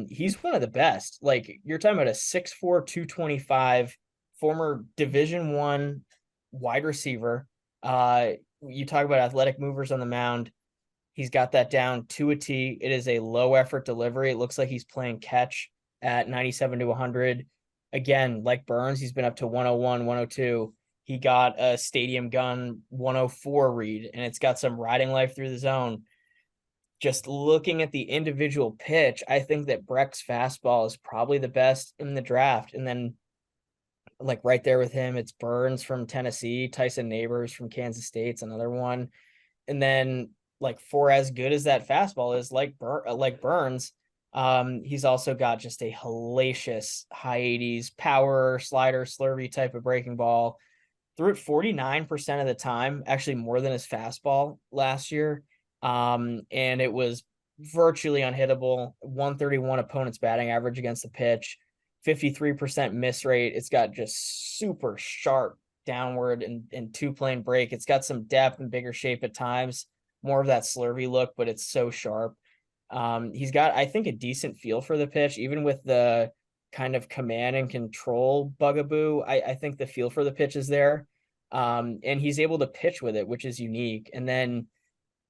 He's one of the best. Like, you're talking about a 6'4", 225 former Division I wide receiver. You talk about athletic movers on the mound. He's got that down to a T. It is a low effort delivery. It looks like he's playing catch at 97 to 100. Again, like Burns, he's been up to 101, 102. He got a stadium gun 104 read, and it's got some riding life through the zone. Just looking at the individual pitch, I think that Brecht's fastball is probably the best in the draft. And then like right there with him. It's Burns from Tennessee, Tyson Neighbors from Kansas State's another one. And then like for as good as that fastball is, like Burns, he's also got just a hellacious high 80s power slider, slurvy type of breaking ball. Threw it 49% of the time, actually more than his fastball last year. And it was virtually unhittable. 131 opponent's batting average against the pitch, 53% miss rate. It's got just super sharp downward and two plane break. It's got some depth and bigger shape at times, more of that slurvy look, but it's so sharp. He's got, I think, a decent feel for the pitch, even with the kind of command and control bugaboo. I think the feel for the pitch is there. And he's able to pitch with it, which is unique. And then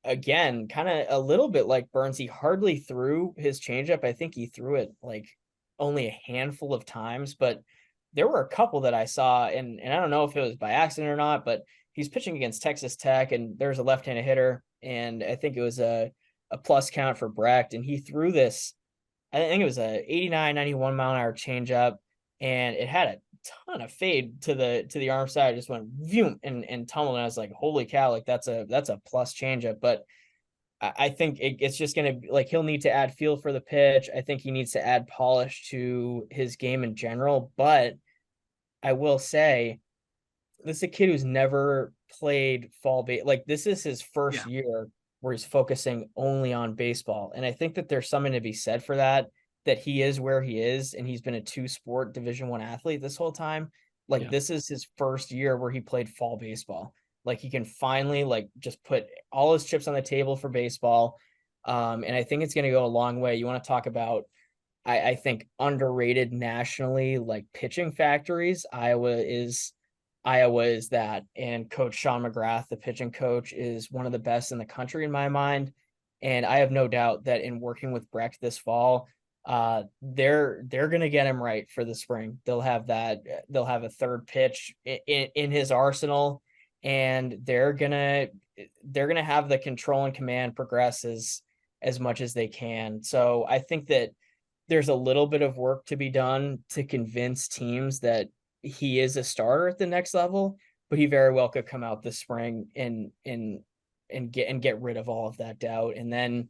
again, kind of a little bit like Burns, he hardly threw his changeup. I think he threw it like only a handful of times, but there were a couple that I saw, and I don't know if it was by accident or not, but he's pitching against Texas Tech, and there's a left-handed hitter, and I think it was a plus count for Brecht, and he threw this, I think it was a 89, 91 mile an hour changeup, and it had a ton of fade to the arm side. It just went vroom and tumbled, and I was like, holy cow, like that's a plus changeup. But I think it's just going to, like, he'll need to add feel for the pitch. I think he needs to add polish to his game in general. But I will say, this is a kid who's never played fall base. Like, this is his first year where he's focusing only on baseball. And I think that there's something to be said for that he is where he is. And he's been a 2-sport Division I athlete this whole time. Like, this is his first year where he played fall baseball. Like, he can finally like just put all his chips on the table for baseball. And I think it's going to go a long way. You want to talk about, I think, underrated nationally, like pitching factories. Iowa is that. And Coach Sean McGrath, the pitching coach, is one of the best in the country in my mind. And I have no doubt that in working with Brecht this fall, they're going to get him right for the spring. They'll have a third pitch in his arsenal. And they're gonna have the control and command progress as much as they can. So I think that there's a little bit of work to be done to convince teams that he is a starter at the next level, but he very well could come out this spring and get rid of all of that doubt. And then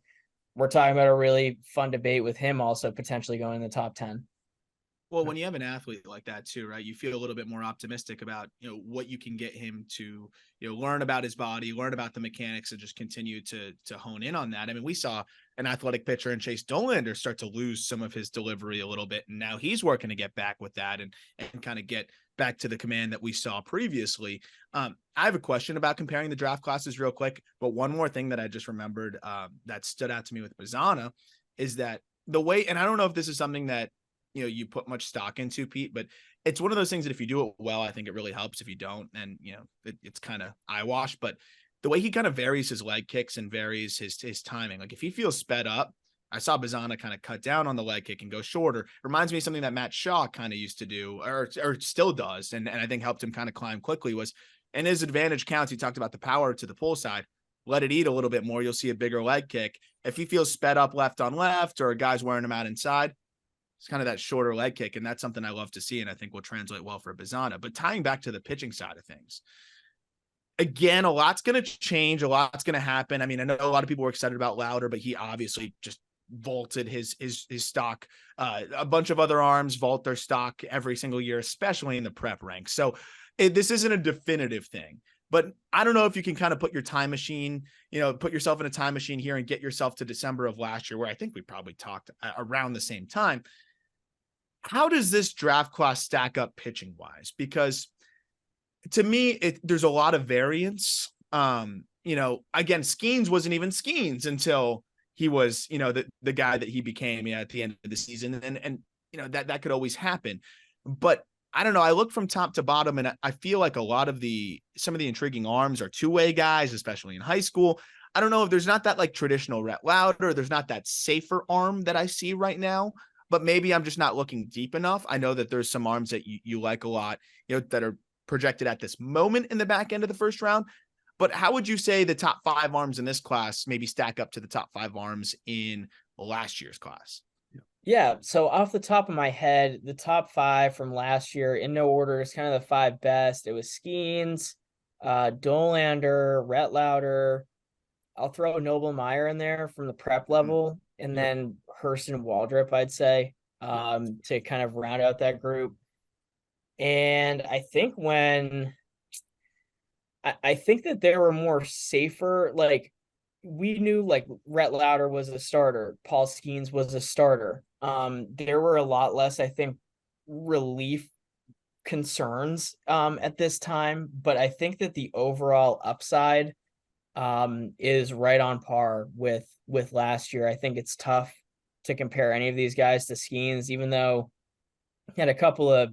we're talking about a really fun debate with him also potentially going in the top 10. Well, when you have an athlete like that too, right, you feel a little bit more optimistic about, what you can get him to, learn about his body, learn about the mechanics, and just continue to hone in on that. I mean, we saw an athletic pitcher in Chase Dollander start to lose some of his delivery a little bit, and now he's working to get back with that and kind of get back to the command that we saw previously. I have a question about comparing the draft classes real quick, but one more thing that I just remembered that stood out to me with Bazzana is that the way, and I don't know if this is something that you put much stock into, Pete, but it's one of those things that if you do it well, I think it really helps. If you don't, and it's kind of eyewash. But the way he kind of varies his leg kicks and varies his timing, like if he feels sped up, I saw Bazzana kind of cut down on the leg kick and go shorter. Reminds me of something that Matt Shaw kind of used to do, or still does, and I think helped him kind of climb quickly. Was in his advantage counts. He talked about the power to the pull side. Let it eat a little bit more. You'll see a bigger leg kick. If he feels sped up left on left, or a guy's wearing him out inside, it's kind of that shorter leg kick, and that's something I love to see, and I think will translate well for Bazzana. But tying back to the pitching side of things, again, a lot's going to change, a lot's going to happen. I mean, I know a lot of people were excited about Lauder, but he obviously just vaulted his stock. A bunch of other arms vault their stock every single year, especially in the prep ranks. So this isn't a definitive thing. But I don't know if you can kind of put your time machine, put yourself in a time machine here and get yourself to December of last year, where I think we probably talked around the same time. How does this draft class stack up pitching wise? Because to me, there's a lot of variance. Again, Skeens wasn't even Skeens until he was, the guy that he became at the end of the season. And that could always happen. But I don't know. I look from top to bottom, and I feel like some of the intriguing arms are two-way guys, especially in high school. I don't know if there's not that like traditional Rhett Lauder. There's not that safer arm that I see right now, but maybe I'm just not looking deep enough. I know that there's some arms that you like a lot, that are projected at this moment in the back end of the first round. But how would you say the top 5 arms in this class maybe stack up to the top 5 arms in last year's class? Yeah, so off the top of my head, the top 5 from last year in no order is kind of the 5 best. It was Skeens, Dolander, Rhett Lauder. I'll throw Noble Meyer in there from the prep level, and Yep. then Hurston Waldrop, I'd say, to kind of round out that group. And I think I think that there were more safer, like we knew like Rhett Lauder was a starter, Paul Skeens was a starter. There were a lot less, I think, relief concerns at this time, but I think that the overall upside is right on par with last year. I think it's tough to compare any of these guys to Skeens, even though he had a couple of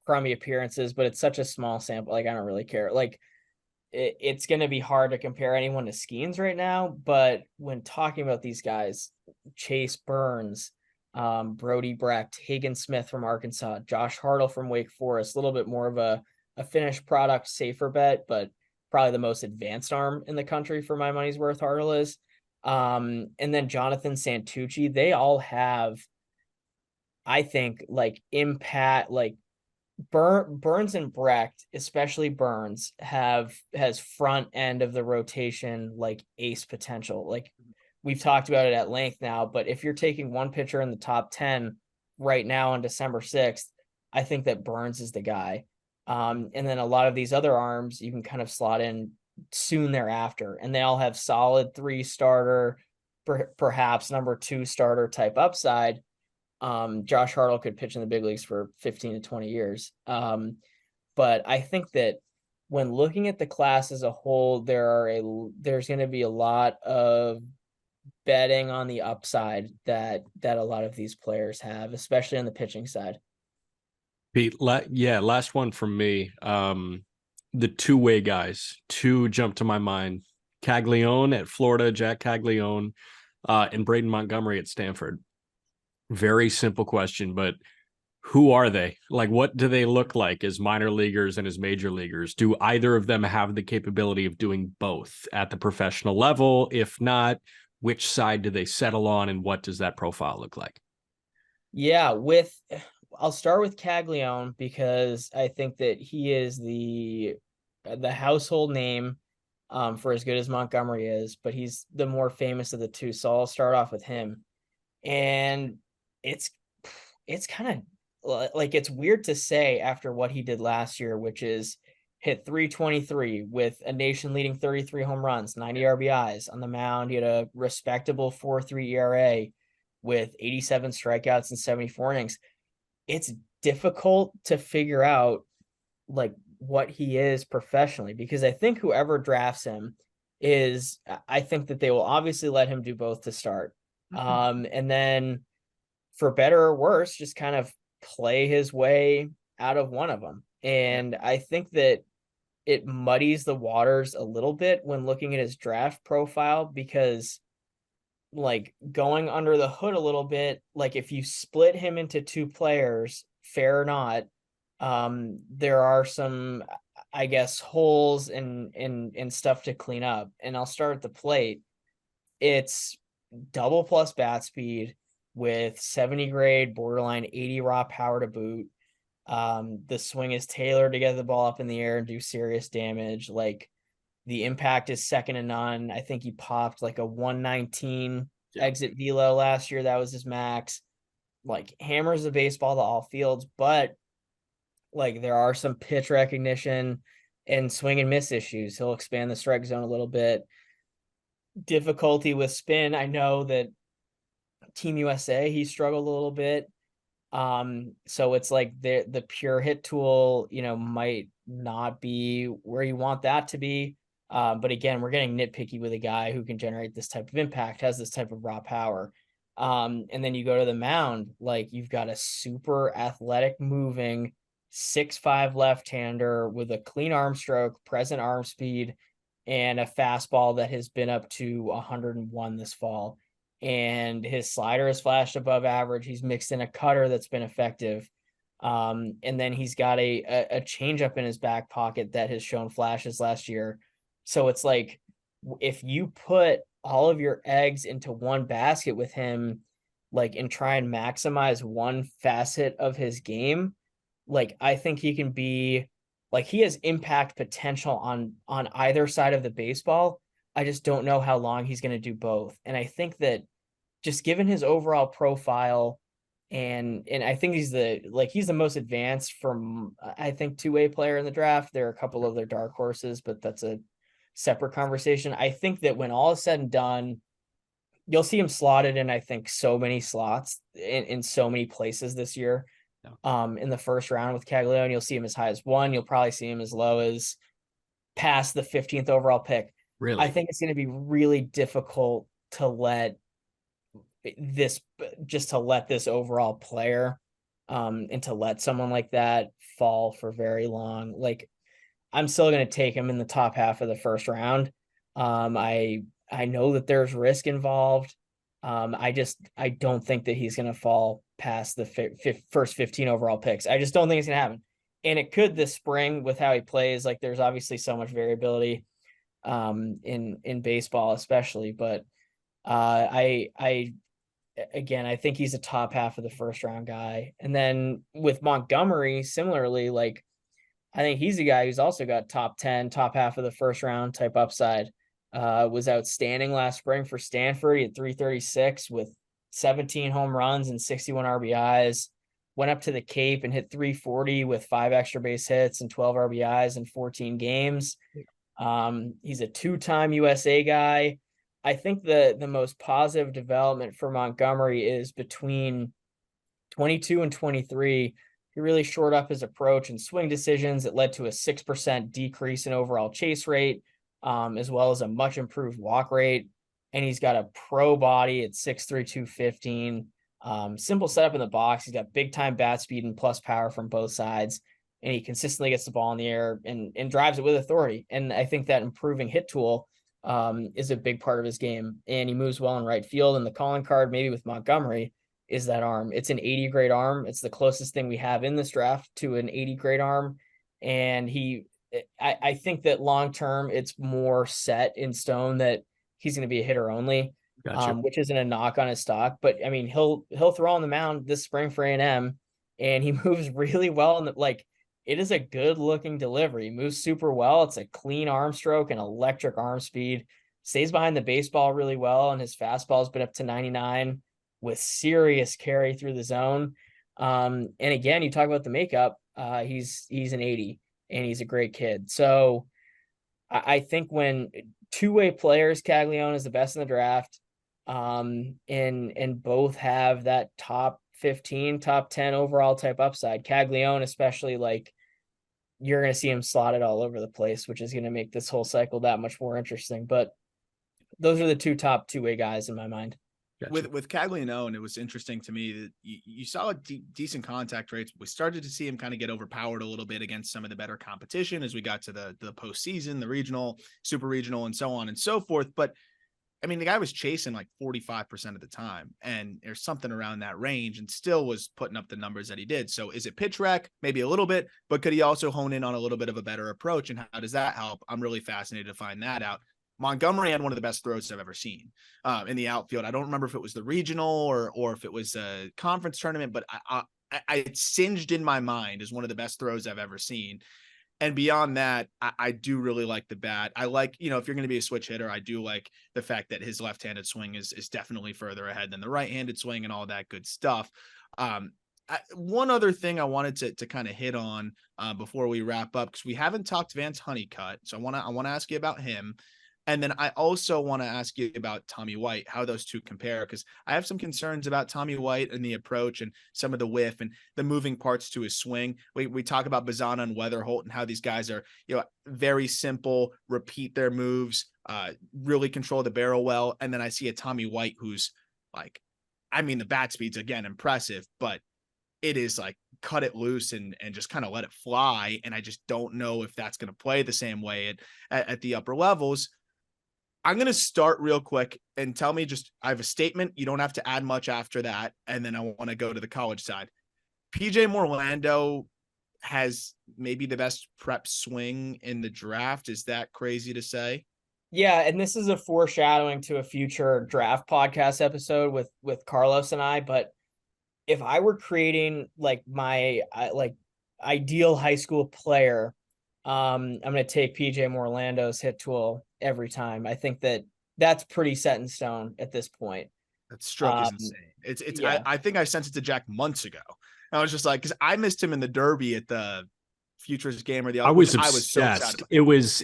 crummy appearances, but it's such a small sample. Like I don't really care. Like it's going to be hard to compare anyone to Skeens right now. But when talking about these guys, Chase Burns, Brody Brecht, Hagen Smith from Arkansas, Josh Hartle from Wake Forest, a little bit more of a finished product, safer bet, but probably the most advanced arm in the country for my money's worth. Hartle is. And then Jonathan Santucci, they all have, I think, like impact, like Burns and Brecht, especially Burns, has front end of the rotation like ace potential. Like we've talked about it at length now, but if you're taking one pitcher in the top 10 right now on December 6th, I think that Burns is the guy. And then a lot of these other arms you can kind of slot in soon thereafter, and they all have solid 3-starter, perhaps number 2 starter type upside. Josh Hartle could pitch in the big leagues for 15 to 20 years. But I think that when looking at the class as a whole, there's going to be a lot of betting on the upside that a lot of these players have, especially on the pitching side. Pete, last one from me. The two-way guys, two jump to my mind. Caglione at Florida, Jack Caglione, and Braden Montgomery at Stanford. Very simple question, but who are they? Like, what do they look like as minor leaguers and as major leaguers? Do either of them have the capability of doing both at the professional level? If not, which side do they settle on, and what does that profile look like? Yeah, I'll start with Caglione because I think that he is the household name for as good as Montgomery is, but he's the more famous of the two. So I'll start off with him. And it's kind of like, it's weird to say after what he did last year, which is hit 323 with a nation leading 33 home runs, 90 RBIs on the mound. He had a respectable 4.3 ERA with 87 strikeouts and 74 innings. It's difficult to figure out like what he is professionally, because I think whoever drafts him I think that they will obviously let him do both to start. And then for better or worse, just kind of play his way out of one of them. And I think that it muddies the waters a little bit when looking at his draft profile, because like going under the hood a little bit, like if you split him into 2 players, fair or not, there are some, I guess, holes and stuff to clean up. And I'll start at the plate. It's double plus bat speed with 70 grade, borderline 80 raw power to boot. The swing is tailored to get the ball up in the air and do serious damage. Like the impact is second to none. I think he popped like a 119 exit velo last year. That was his max. Like hammers the baseball to all fields, but like there are some pitch recognition and swing and miss issues. He'll expand the strike zone a little bit. Difficulty with spin. I know that Team USA, he struggled a little bit. So it's like the pure hit tool, might not be where you want that to be. But again, we're getting nitpicky with a guy who can generate this type of impact, has this type of raw power. And then you go to the mound, like you've got a super athletic moving 6'5" left-hander with a clean arm stroke, present arm speed, and a fastball that has been up to 101 this fall. And his slider has flashed above average. He's mixed in a cutter that's been effective. And then he's got a changeup in his back pocket that has shown flashes last year. So it's like, if you put all of your eggs into one basket with him, like, and try and maximize one facet of his game, like, I think he can be, like, he has impact potential on either side of the baseball. I just don't know how long he's going to do both. And I think that just given his overall profile, and I think he's the most advanced from, I think, two-way player in the draft. There are a couple other dark horses, but that's a separate conversation. I think that when all is said and done, you'll see him slotted in, I think, so many slots in so many places this year. In the first round with Caglione, you'll see him as high as 1. You'll probably see him as low as past the 15th overall pick. Really? I think it's going to be really difficult to let this overall player, and to let someone like that fall for very long. Like, I'm still going to take him in the top half of the first round. I know that there's risk involved. I don't think that he's going to fall past the first 15 overall picks. I just don't think it's going to happen. And it could this spring with how he plays. Like, there's obviously so much variability in baseball, especially, but again, I think he's a top half of the first round guy. And then with Montgomery, similarly, like, I think he's a guy who's also got top 10, top half of the first round type upside. Was outstanding last spring for Stanford. He had 336 with 17 home runs and 61 RBIs. Went up to the Cape and hit 340 with 5 extra base hits and 12 RBIs in 14 games. He's a 2-time USA guy. I think the most positive development for Montgomery is between 22 and 23. He really shored up his approach and swing decisions. It led to a 6% decrease in overall chase rate, as well as a much improved walk rate. And he's got a pro body at 6'3", 215. Simple setup in the box. He's got big time bat speed and plus power from both sides. And he consistently gets the ball in the air and drives it with authority. And I think that improving hit tool is a big part of his game. And he moves well in right field. And the calling card, maybe with Montgomery, is that arm. It's an 80 grade arm. It's the closest thing we have in this draft to an 80 grade arm. And I think that long term, it's more set in stone that he's going to be a hitter only, which isn't a knock on his stock. But I mean, he'll throw on the mound this spring for A&M, and he moves really well. And like, it is a good looking delivery. He moves super well. It's a clean arm stroke and electric arm speed. Stays behind the baseball really well, and his fastball has been up to 99 with serious carry through the zone. And again, you talk about the makeup. He's an 80. And he's a great kid. So I think when two-way players, Caglione is the best in the draft, and both have that top 15, top 10 overall type upside. Caglione, especially, like, you're going to see him slotted all over the place, which is going to make this whole cycle that much more interesting. But those are the two top two-way guys in my mind. Gotcha. With Caglione, it was interesting to me that you saw a decent contact rates. We started to see him kind of get overpowered a little bit against some of the better competition as we got to the postseason, the regional, super regional, and so on and so forth. But I mean, the guy was chasing like 45% of the time, and there's something around that range, and still was putting up the numbers that he did. So is it pitch rec? Maybe a little bit, but could he also hone in on a little bit of a better approach? And how does that help? I'm really fascinated to find that out. Montgomery had one of the best throws I've ever seen in the outfield. I don't remember if it was the regional or if it was a conference tournament, but I singed in my mind as one of the best throws I've ever seen. And beyond that, I do really like the bat. I like, if you're going to be a switch hitter, I do like the fact that his left-handed swing is definitely further ahead than the right-handed swing and all that good stuff. One other thing I wanted to kind of hit on before we wrap up, because we haven't talked Vance Honeycutt. So I want to ask you about him. And then I also want to ask you about Tommy White, how those two compare, because I have some concerns about Tommy White and the approach and some of the whiff and the moving parts to his swing. We talk about Bazana and Weatherholt and how these guys are, very simple, repeat their moves, really control the barrel well. And then I see a Tommy White who's like, I mean, the bat speed's again impressive, but it is like cut it loose and just kind of let it fly. And I just don't know if that's going to play the same way at the upper levels. I'm going to start real quick and tell me I have a statement. You don't have to add much after that. And then I want to go to the college side. PJ Morlando has maybe the best prep swing in the draft. Is that crazy to say? Yeah, and this is a foreshadowing to a future draft podcast episode with Carlos and I, but if I were creating like my like ideal high school player, I'm going to take PJ Morlando's hit tool every time. I think that's pretty set in stone at this point. That stroke is insane. It's yeah. I think I sent it to Jack months ago. I was just like, because I missed him in the Derby at the Futures game or the other. I was obsessed. So it was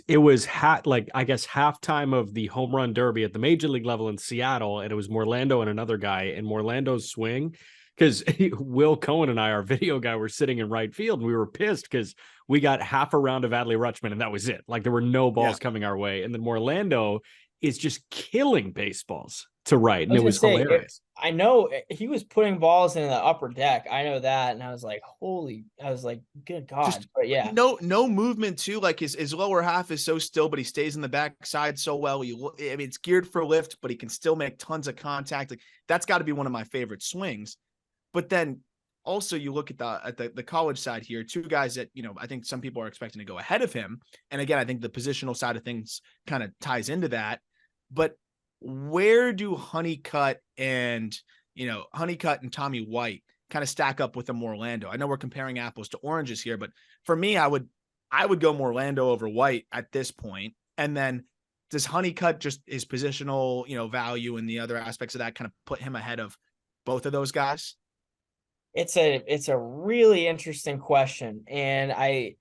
like I guess halftime of the home run derby at the major league level in Seattle, and it was Morlando and another guy, and Morlando's swing, because Will Cohen and I, our video guy, were sitting in right field, and we were pissed because we got half a round of Adley Rutschman, and that was it. Like there were no balls coming our way, and then Morlando is just killing baseballs to right, and it was hilarious. I know he was putting balls in the upper deck. I know that, and I was like, good God. Just, but yeah, no movement too. Like his lower half is so still, but he stays in the backside so well. I mean, it's geared for lift, but he can still make tons of contact. Like that's got to be one of my favorite swings. But then also you look at the college side here, two guys that, I think some people are expecting to go ahead of him. And again, I think the positional side of things kind of ties into that. But where do Honeycutt and Tommy White kind of stack up with a Morlando? I know we're comparing apples to oranges here, but for me, I would go Morlando over White at this point. And then does Honeycutt, just his positional, value and the other aspects of that, kind of put him ahead of both of those guys? It's a really interesting question, and I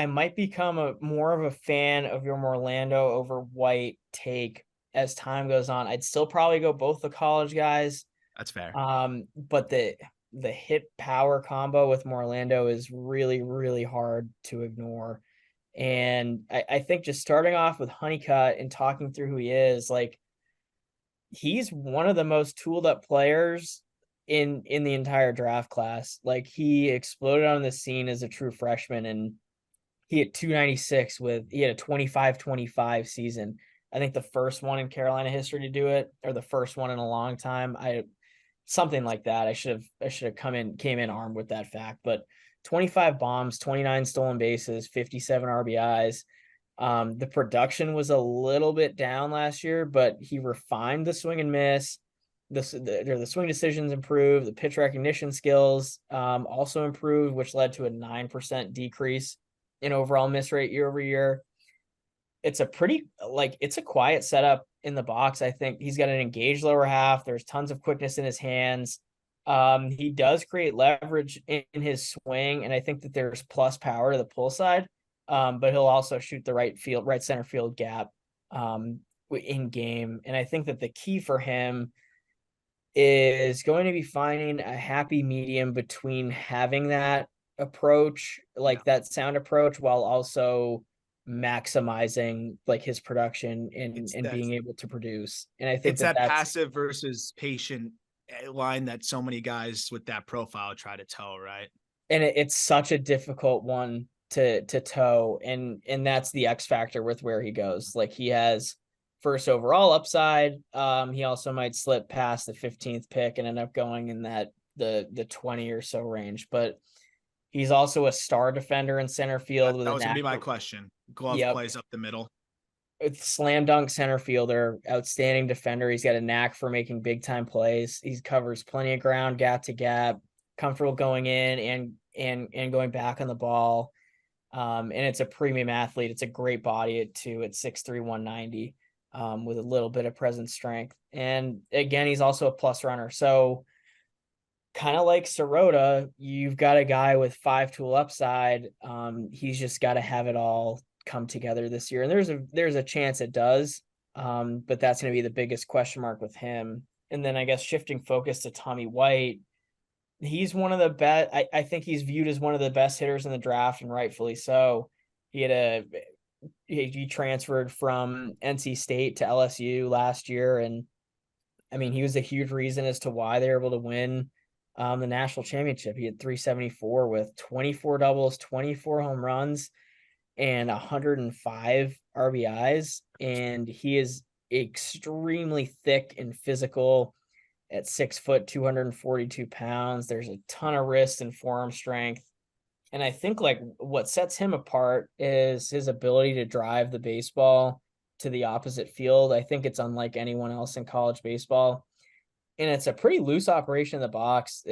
might become more of a fan of your Morlando over White take as time goes on. I'd still probably go both the college guys. That's fair. But the hit power combo with Morlando is really, really hard to ignore. And I think just starting off with Honeycutt and talking through who he is, like he's one of the most tooled up players in the entire draft class. Like he exploded on the scene as a true freshman, and he hit 296 he had a 25-25 season. I think the first one in Carolina history to do it, or the first one in a long time. Something like that. I should have came in armed with that fact, but 25 bombs, 29 stolen bases, 57 RBIs. The production was a little bit down last year, but he refined the swing and miss. The swing decisions improved. The pitch recognition skills also improved, which led to a 9% decrease in overall miss rate year over year. It's a quiet setup in the box. I think he's got an engaged lower half. There's tons of quickness in his hands. He does create leverage in his swing, and I think that there's plus power to the pull side. But he'll also shoot the right center field gap in game. And I think that the key for him is going to be finding a happy medium between having that approach, like that sound approach, while also maximizing like his production and being able to produce. And I think it's that passive versus patient line that so many guys with that profile try to toe, right? And it's such a difficult one to toe, and that's the X factor with where he goes. Like he has first overall upside. He also might slip past the 15th pick and end up going in the 20 or so range, but he's also a star defender in center field. That was going to be my question. Glove plays up the middle. It's slam dunk center fielder, outstanding defender. He's got a knack for making big time plays. He covers plenty of ground, gap to gap, comfortable going in and going back on the ball. And it's a premium athlete. It's a great body at 6'3", 190, with a little bit of present strength. And again, he's also a plus runner. So kind of like Sirota, you've got a guy with 5-tool upside. He's just got to have it all come together this year. And there's a chance it does. But that's going to be the biggest question mark with him. And then I guess shifting focus to Tommy White, he's one of the best. I think he's viewed as one of the best hitters in the draft, and rightfully so. He transferred from NC State to LSU last year. And I mean, he was a huge reason as to why they were able to win the national championship. He had 374 with 24 doubles, 24 home runs, and 105 RBIs. And he is extremely thick and physical at 6 foot, 242 pounds. There's a ton of wrist and forearm strength. And I think like what sets him apart is his ability to drive the baseball to the opposite field. I think it's unlike anyone else in college baseball. And it's a pretty loose operation in the box.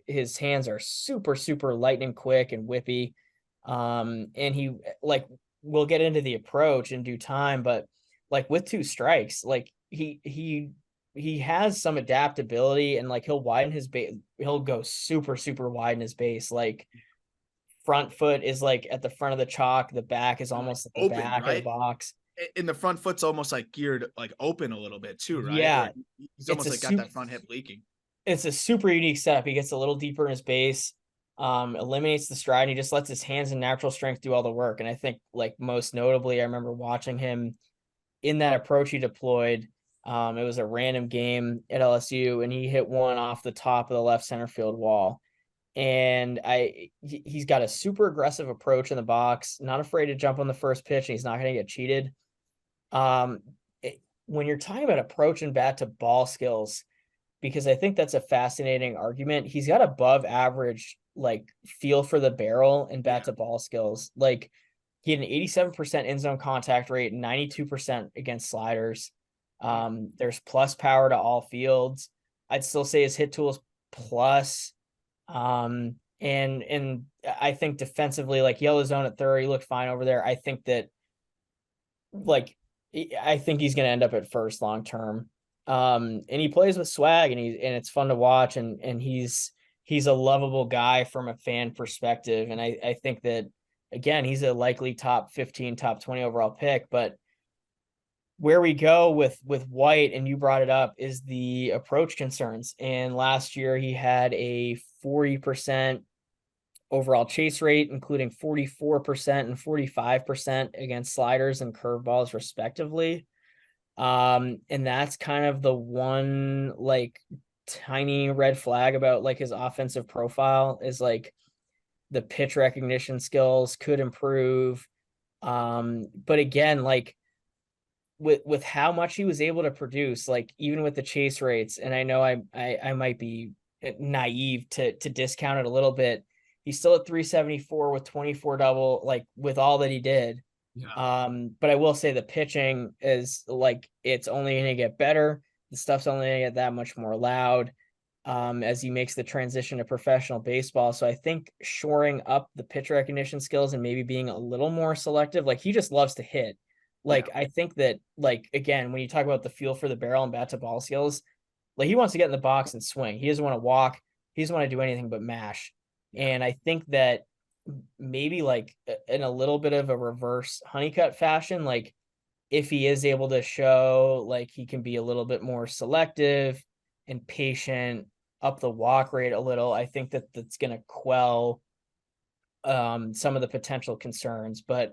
His hands are super, super lightning quick and whippy. And he, like, we'll get into the approach in due time, but like with 2 strikes, like he has some adaptability, and like he'll widen his base. He'll go super, super wide in his base. Like front foot is like at the front of the chalk. The back is almost at the Open, back of the box. In the front foot's almost like geared like open a little bit too, right? Yeah. Like he's almost like got that front hip leaking. It's a super unique setup. He gets a little deeper in his base, eliminates the stride, and he just lets his hands and natural strength do all the work. And I think, like, most notably, I remember watching him in that approach he deployed. It was a random game at LSU, and he hit one off the top of the left center field wall. And he's got a super aggressive approach in the box, not afraid to jump on the first pitch, and he's not going to get cheated. When you're talking about approach and bat to ball skills, because I think that's a fascinating argument, he's got above average, like, feel for the barrel and bat to ball skills. Like, he had an 87% in zone contact rate, 92% against sliders. There's plus power to all fields. I'd still say his hit tool is plus. And I think defensively, like, yellow zone at third, he looked fine over there. I think that, like, I think he's going to end up at first long term. And he plays with swag, and it's fun to watch, and he's a lovable guy from a fan perspective. And I think that, again, he's a likely top 15, top 20 overall pick. But where we go with White, and you brought it up, is the approach concerns. And last year he had a 40% overall chase rate, including 44% and 45% against sliders and curveballs respectively. And that's kind of the one, like, tiny red flag about, like, his offensive profile, is like the pitch recognition skills could improve. But again, like, with how much he was able to produce, like, even with the chase rates, and I know I might be naive to discount it a little bit, he's still at 374 with 24 double, like, with all that he did. Yeah. But I will say the pitching is, like, it's only going to get better. The stuff's only going to get that much more loud as he makes the transition to professional baseball. So I think shoring up the pitch recognition skills and maybe being a little more selective, like, he just loves to hit. Like, I think that, like, again, when you talk about the feel for the barrel and bat to ball skills, like, he wants to get in the box and swing. He doesn't want to walk. He doesn't want to do anything but mash. And I think that maybe, like, in a little bit of a reverse Honeycutt fashion, like, if he is able to show, like, he can be a little bit more selective and patient, up the walk rate a little, I think that that's going to quell some of the potential concerns. But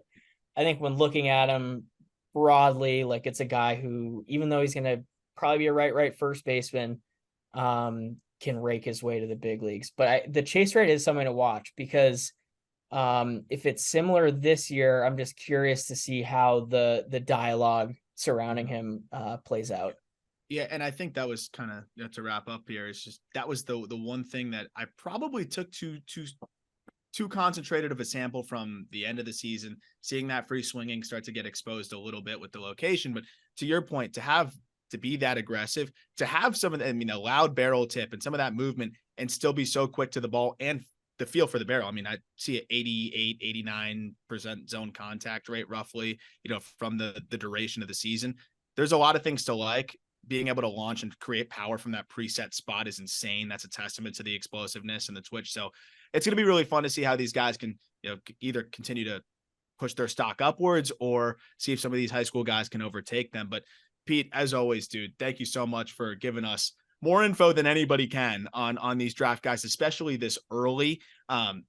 I think when looking at him broadly, like, it's a guy who, even though he's going to probably be a right first baseman, can rake his way to the big leagues. But the chase rate is something to watch, because if it's similar this year, I'm just curious to see how the dialogue surrounding him plays out. Yeah, and I think that was kind of, to wrap up here, it's just, that was the one thing that I probably took too concentrated of a sample from the end of the season, seeing that free swinging start to get exposed a little bit with the location. But to your point, to be that aggressive, to have some of the, a loud barrel tip and some of that movement, and still be so quick to the ball and the feel for the barrel. I mean, I see an 88, 89% zone contact rate roughly, from the duration of the season. There's a lot of things to like. Being able to launch and create power from that preset spot is insane. That's a testament to the explosiveness and the twitch. So it's going to be really fun to see how these guys can, either continue to push their stock upwards, or see if some of these high school guys can overtake them. But Pete, as always, dude, thank you so much for giving us more info than anybody can on these draft guys, especially this early.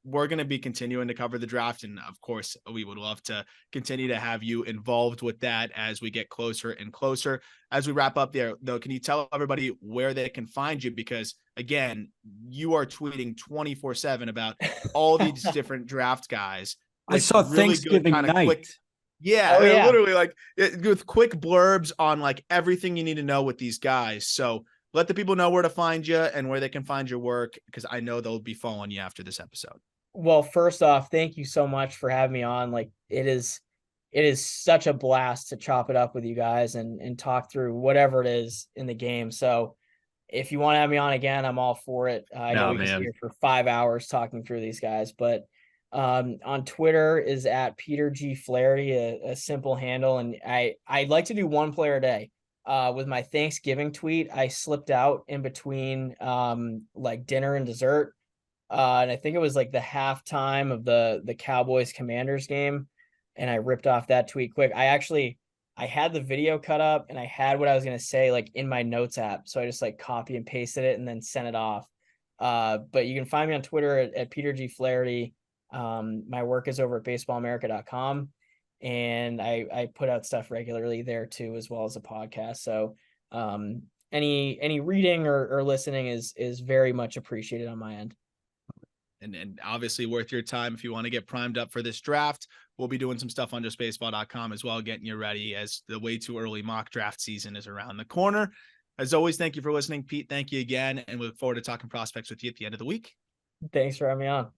We're going to be continuing to cover the draft. And of course, we would love to continue to have you involved with that as we get closer and closer. As we wrap up there, though, can you tell everybody where they can find you? Because again, you are tweeting 24/7 about all these different draft guys. I saw really Thanksgiving night. Quick, yeah, literally, like, with quick blurbs on, like, everything you need to know with these guys. So let the people know where to find you and where they can find your work, because I know they'll be following you after this episode. Well, first off, thank you so much for having me on. Like, it is such a blast to chop it up with you guys and talk through whatever it is in the game. So if you want to have me on again, I'm all for it. I know we can sit here for 5 hours talking through these guys, but on Twitter is at Peter G Flaherty, a simple handle. And I like to do one player a day. With my Thanksgiving tweet, I slipped out in between like dinner and dessert. And I think it was like the halftime of the Cowboys Commanders game. And I ripped off that tweet quick. I had the video cut up and I had what I was going to say like in my notes app. So I just like copy and pasted it and then sent it off. But you can find me on Twitter at Peter G Flaherty. My work is over at baseballamerica.com. And I put out stuff regularly there too, as well as a podcast. So any reading or listening is very much appreciated on my end. And obviously worth your time if you want to get primed up for this draft. We'll be doing some stuff on justbaseball.com as well, getting you ready as the way too early mock draft season is around the corner. As always, thank you for listening, Pete. Thank you again. And we look forward to talking prospects with you at the end of the week. Thanks for having me on.